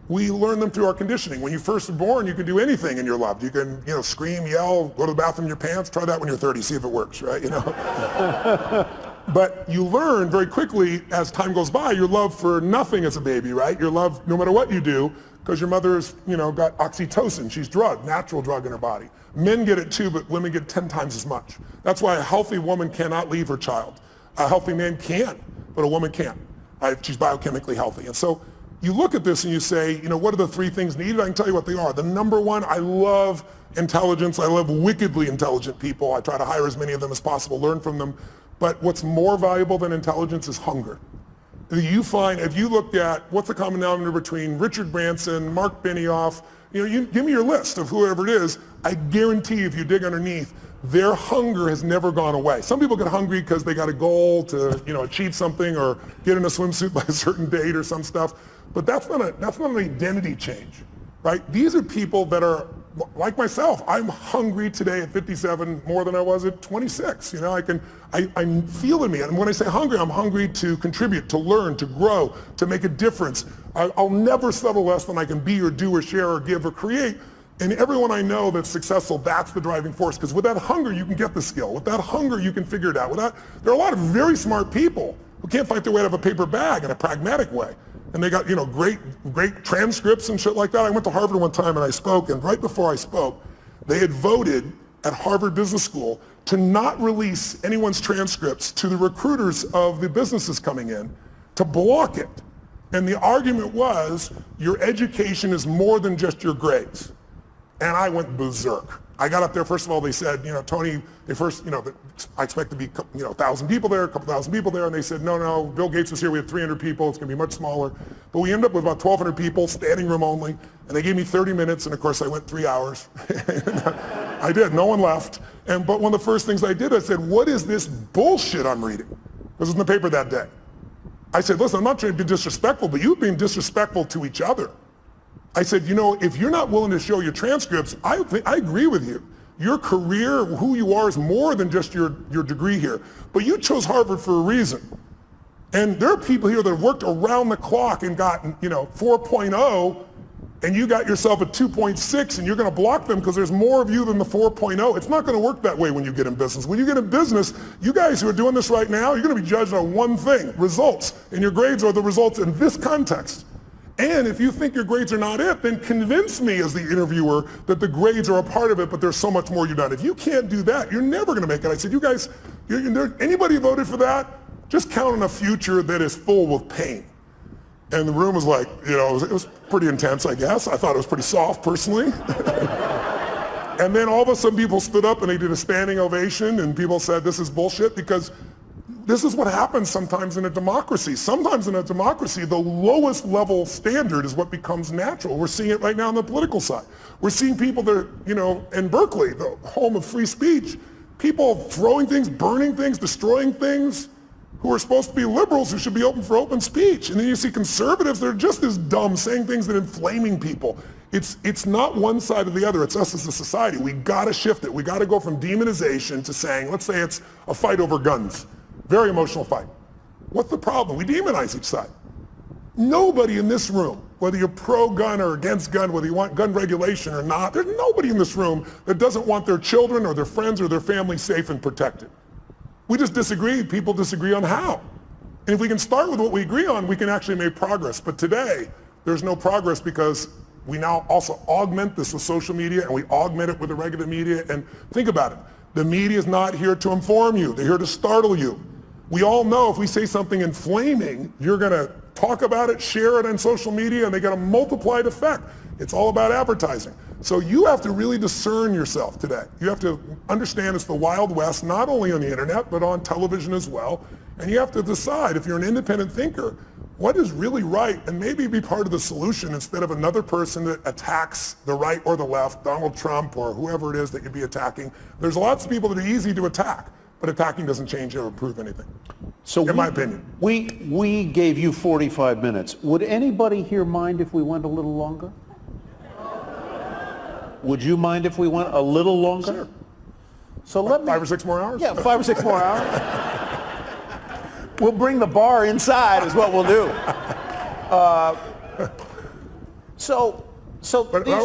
We learn them through our conditioning. When you first are born, you can do anything and you're loved. You can, scream, yell, go to the bathroom in your pants. Try that when you're 30, see if it works, right? But you learn very quickly as time goes by, your love for nothing as a baby, right? Your love no matter what you do, because your mother's, got oxytocin. She's drugged, natural drug in her body. Men get it too, but women get 10 times as much. That's why a healthy woman cannot leave her child. A healthy man can, but a woman can't. She's biochemically healthy. And so you look at this and you say, what are the 3 things needed? I can tell you what they are. The #1, I love intelligence. I love wickedly intelligent people. I try to hire as many of them as possible, learn from them. But what's more valuable than intelligence is hunger. You find, if you looked at what's the common denominator between Richard Branson, Mark Benioff, You give me your list of whoever it is. I guarantee if you dig underneath, their hunger has never gone away. Some people get hungry because they got a goal to achieve something or get in a swimsuit by a certain date or some stuff. But that's not an identity change, right? These are people that are like myself. I'm hungry today at 57 more than I was at 26. I'm feeling me. And when I say hungry, I'm hungry to contribute, to learn, to grow, to make a difference. I'll never settle less than I can be or do or share or give or create. And everyone I know that's successful, that's the driving force. Because with that hunger, you can get the skill. With that hunger, you can figure it out. There are a lot of very smart people who can't fight their way out of a paper bag in a pragmatic way. And they got, great transcripts and shit like that. I went to Harvard one time and I spoke, and right before I spoke, they had voted at Harvard Business School to not release anyone's transcripts to the recruiters of the businesses coming in, to block it. And the argument was, your education is more than just your grades. And I went berserk. I got up there, first of all, they said, Tony, I expect to be, 1,000 people there, a couple thousand people there. And they said, no, Bill Gates was here, we had 300 people, it's gonna be much smaller. But we ended up with about 1,200 people, standing room only. And they gave me 30 minutes, and of course I went 3 hours. I did, no one left. But one of the first things I did, I said, what is this bullshit I'm reading? This was in the paper that day. I said, listen, I'm not trying to be disrespectful, but you've been disrespectful to each other. I said, if you're not willing to show your transcripts, I agree with you. Your career, who you are, is more than just your degree here. But you chose Harvard for a reason. And there are people here that have worked around the clock and gotten, 4.0, and you got yourself a 2.6, and you're going to block them because there's more of you than the 4.0. It's not going to work that way when you get in business. When you get in business, you guys who are doing this right now, you're going to be judged on one thing, results. And your grades are the results in this context. And if you think your grades are not it, then convince me as the interviewer that the grades are a part of it, but there's so much more you've done. If you can't do that, you're never going to make it. I said, you guys, anybody voted for that? Just count on a future that is full with pain. And the room was like, it was pretty intense, I guess. I thought it was pretty soft, personally. And then all of a sudden people stood up and they did a standing ovation, and people said, this is bullshit, because this is what happens sometimes in a democracy. Sometimes in a democracy, the lowest level standard is what becomes natural. We're seeing it right now on the political side. We're seeing people that are, in Berkeley, the home of free speech, people throwing things, burning things, destroying things, who are supposed to be liberals who should be open for open speech. And then you see conservatives that are just as dumb, saying things that are inflaming people. It's not one side or the other, it's us as a society. We gotta shift it. We gotta go from demonization to saying, let's say it's a fight over guns. Very emotional fight. What's the problem? We demonize each side. Nobody in this room, whether you're pro-gun or against gun, whether you want gun regulation or not, there's nobody in this room that doesn't want their children or their friends or their family safe and protected. We just disagree. People disagree on how. And if we can start with what we agree on, we can actually make progress. But today, there's no progress because we now also augment this with social media, and we augment it with the regular media. And think about it. The media is not here to inform you. They're here to startle you. We all know if we say something inflaming, you're going to talk about it, share it on social media, and they get a multiplied effect. It's all about advertising. So you have to really discern yourself today. You have to understand it's the Wild West, not only on the internet, but on television as well. And you have to decide, if you're an independent thinker, what is really right, and maybe be part of the solution instead of another person that attacks the right or the left, Donald Trump or whoever it is that you'd be attacking. There's lots of people that are easy to attack, but attacking doesn't change or improve anything, in my opinion. We gave you 45 minutes. Would anybody here mind if we went a little longer? Would you mind if we went a little longer? Sure. So let me... 5 or 6 more hours? Yeah, 5 or 6 more hours. We'll bring the bar inside is what we'll do. But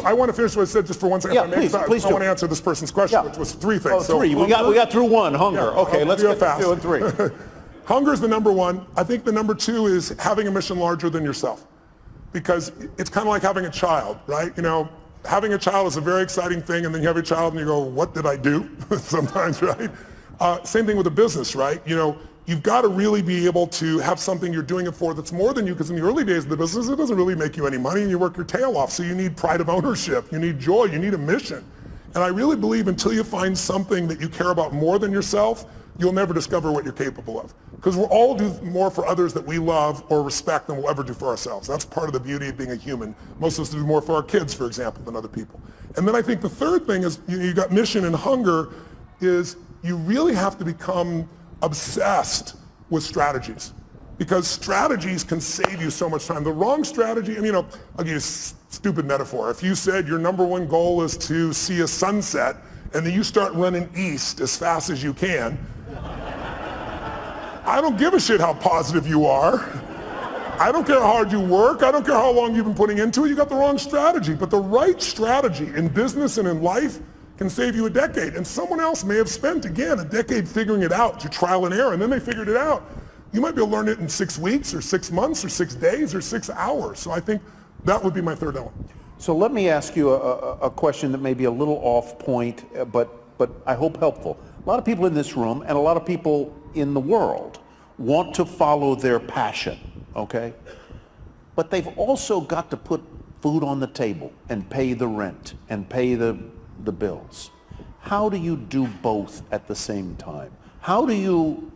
I want to finish what I said just for 1 second. Yeah, please I want to answer this person's question, which was 3 things. Oh, 3. We got through 1, hunger. Yeah, okay, let's get to 2 and 3. Hunger is the number 1. I think the number 2 is having a mission larger than yourself. Because it's kind of like having a child, right? Having a child is a very exciting thing, and then you have your child and you go, what did I do? Sometimes, right? Same thing with a business, right? You've got to really be able to have something you're doing it for that's more than you, because in the early days of the business, it doesn't really make you any money, and you work your tail off. So you need pride of ownership, you need joy, you need a mission. And I really believe until you find something that you care about more than yourself, you'll never discover what you're capable of. Because we'll all do more for others that we love or respect than we'll ever do for ourselves. That's part of the beauty of being a human. Most of us do more for our kids, for example, than other people. And then I think the third thing is, you got mission and hunger, is you really have to become obsessed with strategies. Because strategies can save you so much time. The wrong strategy, I'll give you a stupid metaphor. If you said your number one goal is to see a sunset, and then you start running east as fast as you can, I don't give a shit how positive you are. I don't care how hard you work. I don't care how long you've been putting into it. You got the wrong strategy. But the right strategy in business and in life can save you a decade. And someone else may have spent, again, a decade figuring it out through trial and error, and then they figured it out. You might be able to learn it in 6 weeks or 6 months or 6 days or 6 hours. So I think that would be my third element. So let me ask you a question that may be a little off point, but I hope helpful. A lot of people in this room and a lot of people in the world want to follow their passion, okay? But they've also got to put food on the table and pay the rent and pay the bills. How do you do both at the same time? How do you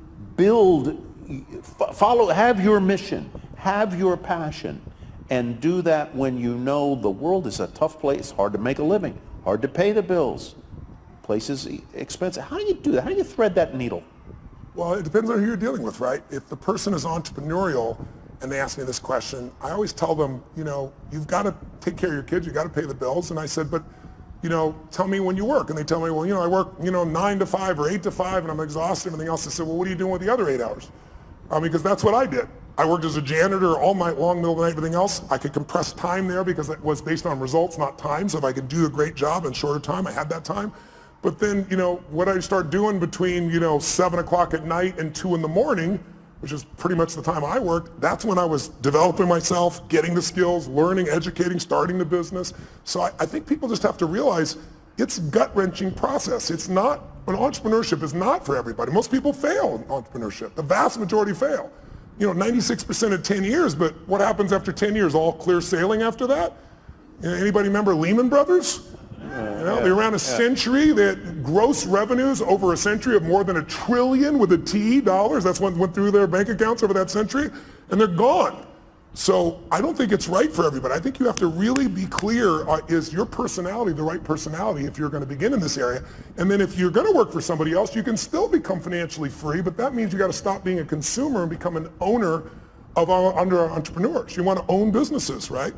have your mission, have your passion, and do that when you know the world is a tough place, hard to make a living, hard to pay the bills, places expensive? How do you do that? How do you thread that needle? Well, it depends on who you're dealing with, right? If the person is entrepreneurial and they ask me this question, I always tell them, you've got to take care of your kids, you've got to pay the bills. And I said, but, tell me when you work. And they tell me, well, I work, 9 to 5 or 8 to 5 and I'm exhausted and everything else. I said, well, what are you doing with the other 8 hours? Because that's what I did. I worked as a janitor all night long, middle of the night, everything else. I could compress time there because it was based on results, not time. So if I could do a great job in shorter time, I had that time. But then, what I start doing between, 7 o'clock at night and 2 in the morning, which is pretty much the time I worked, that's when I was developing myself, getting the skills, learning, educating, starting the business. So I think people just have to realize it's a gut-wrenching process. Entrepreneurship is not for everybody. Most people fail in entrepreneurship. The vast majority fail. 96% at 10 years, but what happens after 10 years? All clear sailing after that? Anybody remember Lehman Brothers? They ran a century. They had gross revenues over a century of more than $1 trillion with a T dollars. That's what went through their bank accounts over that century, and they're gone. So I don't think it's right for everybody. I think you have to really be clear, is your personality the right personality if you're going to begin in this area? And then if you're going to work for somebody else, you can still become financially free, but that means you got to stop being a consumer and become an owner under entrepreneurs. You want to own businesses, right?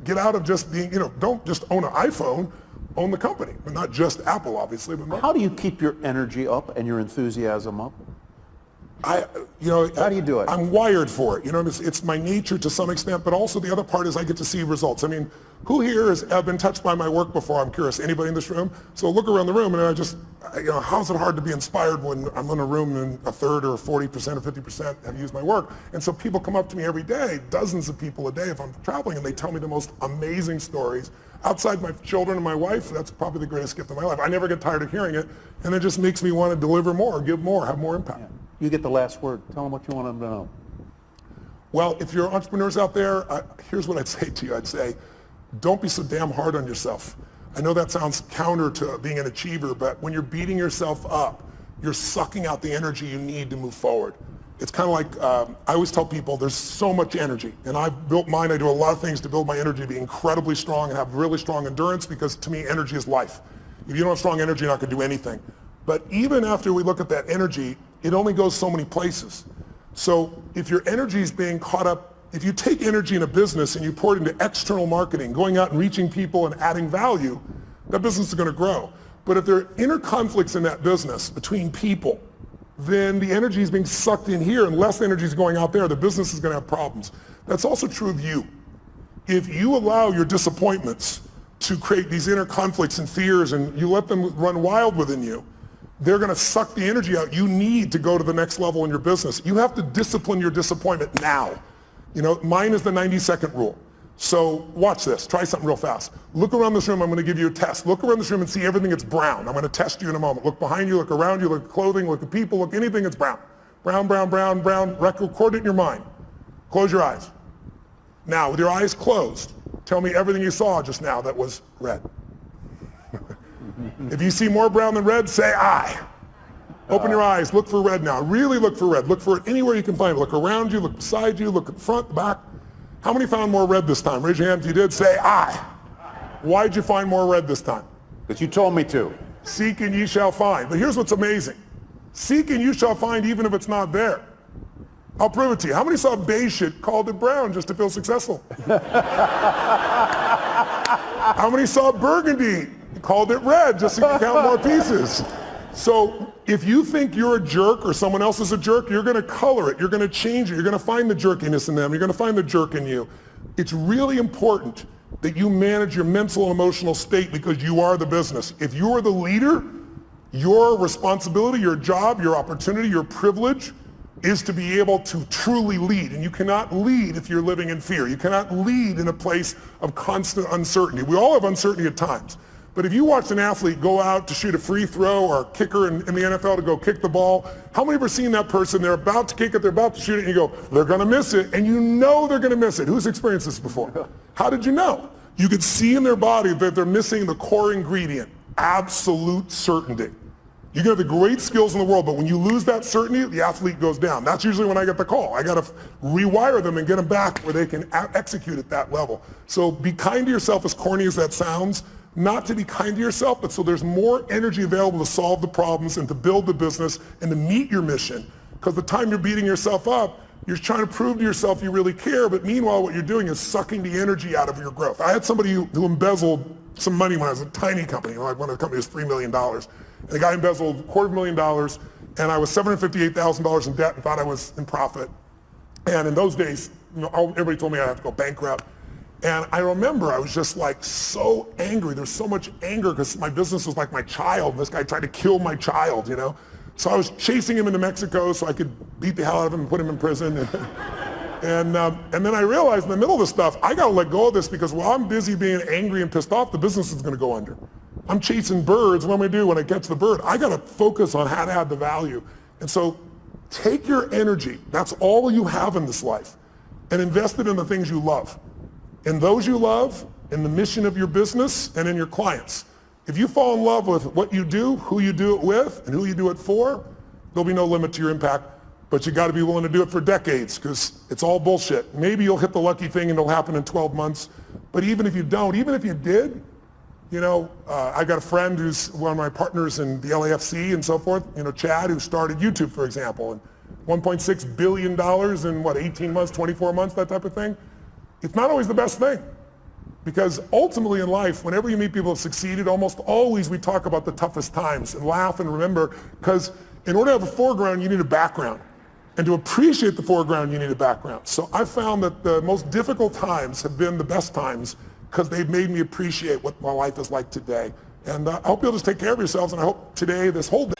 Get out of just being, don't just own an iPhone, own the company, but not just Apple, obviously. But how do you keep your energy up and your enthusiasm up? How do you do it? I'm wired for it. It's my nature to some extent, but also the other part is I get to see results. Who here has been touched by my work before? I'm curious. Anybody in this room? So look around the room and how's it hard to be inspired when I'm in a room and a third or 40% or 50% have used my work? And so people come up to me every day, dozens of people a day if I'm traveling, and they tell me the most amazing stories. Outside my children and my wife, that's probably the greatest gift of my life. I never get tired of hearing it, and it just makes me want to deliver more, give more, have more impact. Yeah. You get the last word. Tell them what you want them to know. Well, if you're entrepreneurs out there, here's what I'd say to you. I'd say, don't be so damn hard on yourself. I know that sounds counter to being an achiever, but when you're beating yourself up, you're sucking out the energy you need to move forward. It's kind of like, I always tell people there's so much energy, and I've built mine. I do a lot of things to build my energy to be incredibly strong and have really strong endurance, because to me, energy is life. If you don't have strong energy, you're not going to do anything. But even after we look at that energy, it only goes so many places. So if your energy is being caught up, if you take energy in a business and you pour it into external marketing, going out and reaching people and adding value, that business is going to grow. But if there are inner conflicts in that business between people, then the energy is being sucked in here and less energy is going out there, the business is going to have problems. That's also true of you. If you allow your disappointments to create these inner conflicts and fears and you let them run wild within you, they're going to suck the energy out you need to go to the next level in your business. You have to discipline your disappointment now. Mine is the 90-second rule. So watch this. Try something real fast. Look around this room. I'm going to give you a test. Look around this room and see everything that's brown. I'm going to test you in a moment. Look behind you, look around you, look at clothing, look at people, look anything that's brown. Brown, brown, brown, brown. Record it in your mind. Close your eyes. Now, with your eyes closed, tell me everything you saw just now that was red. If you see more brown than red, say I. Open your eyes, look for red now. Really look for red. Look for it anywhere you can find it. Look around you, look beside you, look at the front, the back. How many found more red this time? Raise your hand if you did. Say, I. Why'd you find more red this time? Because you told me to. Seek and ye shall find. But here's what's amazing. Seek and you shall find even if it's not there. I'll prove it to you. How many saw beige shit, called it brown just to feel successful? How many saw burgundy, called it red just so you can count more pieces? So if you think you're a jerk or someone else is a jerk, you're going to color it. You're going to change it. You're going to find the jerkiness in them. You're going to find the jerk in you. It's really important that you manage your mental and emotional state because you are the business. If you are the leader, your responsibility, your job, your opportunity, your privilege is to be able to truly lead. And you cannot lead if you're living in fear. You cannot lead in a place of constant uncertainty. We all have uncertainty at times. But if you watch an athlete go out to shoot a free throw or a kicker in the NFL to go kick the ball, how many have ever seen that person, they're about to kick it, they're about to shoot it, and you go, they're going to miss it, and you know they're going to miss it. Who's experienced this before? How did you know? You could see in their body that they're missing the core ingredient, absolute certainty. You can have the great skills in the world, but when you lose that certainty, the athlete goes down. That's usually when I get the call. I got to rewire them and get them back where they can execute at that level. So be kind to yourself, as corny as that sounds. Not to be kind to yourself, but so there's more energy available to solve the problems and to build the business and to meet your mission. Because the time you're beating yourself up, you're trying to prove to yourself you really care, but meanwhile what you're doing is sucking the energy out of your growth. I had somebody who embezzled some money when I was a tiny company. Like one of the companies was $3 million. And the guy embezzled $250,000, and I was $758,000 in debt and thought I was in profit. And in those days, everybody told me I'd have to go bankrupt. And I remember I was just like so angry. There's so much anger because my business was like my child. This guy tried to kill my child, you know? So I was chasing him into Mexico so I could beat the hell out of him and put him in prison. And then I realized in the middle of this stuff, I gotta let go of this because while I'm busy being angry and pissed off, the business is gonna go under. I'm chasing birds. What am I gonna do when I catch the bird? I gotta focus on how to add the value. And so take your energy, that's all you have in this life, and invest it in the things you love. In those you love, in the mission of your business, and in your clients. If you fall in love with what you do, who you do it with, and who you do it for, there'll be no limit to your impact. But you got to be willing to do it for decades because it's all bullshit. Maybe you'll hit the lucky thing and it'll happen in 12 months. But even if you don't, even if you did, you know, I got a friend who's one of my partners in the LAFC and so forth, you know, Chad, who started YouTube, for example, and $1.6 billion in what, 18 months, 24 months, that type of thing. It's not always the best thing. Because ultimately in life, whenever you meet people who have succeeded, almost always we talk about the toughest times and laugh and remember, because in order to have a foreground, you need a background. And to appreciate the foreground, you need a background. So I found that the most difficult times have been the best times because they've made me appreciate what my life is like today. And I hope you'll just take care of yourselves, and I hope today, this whole day,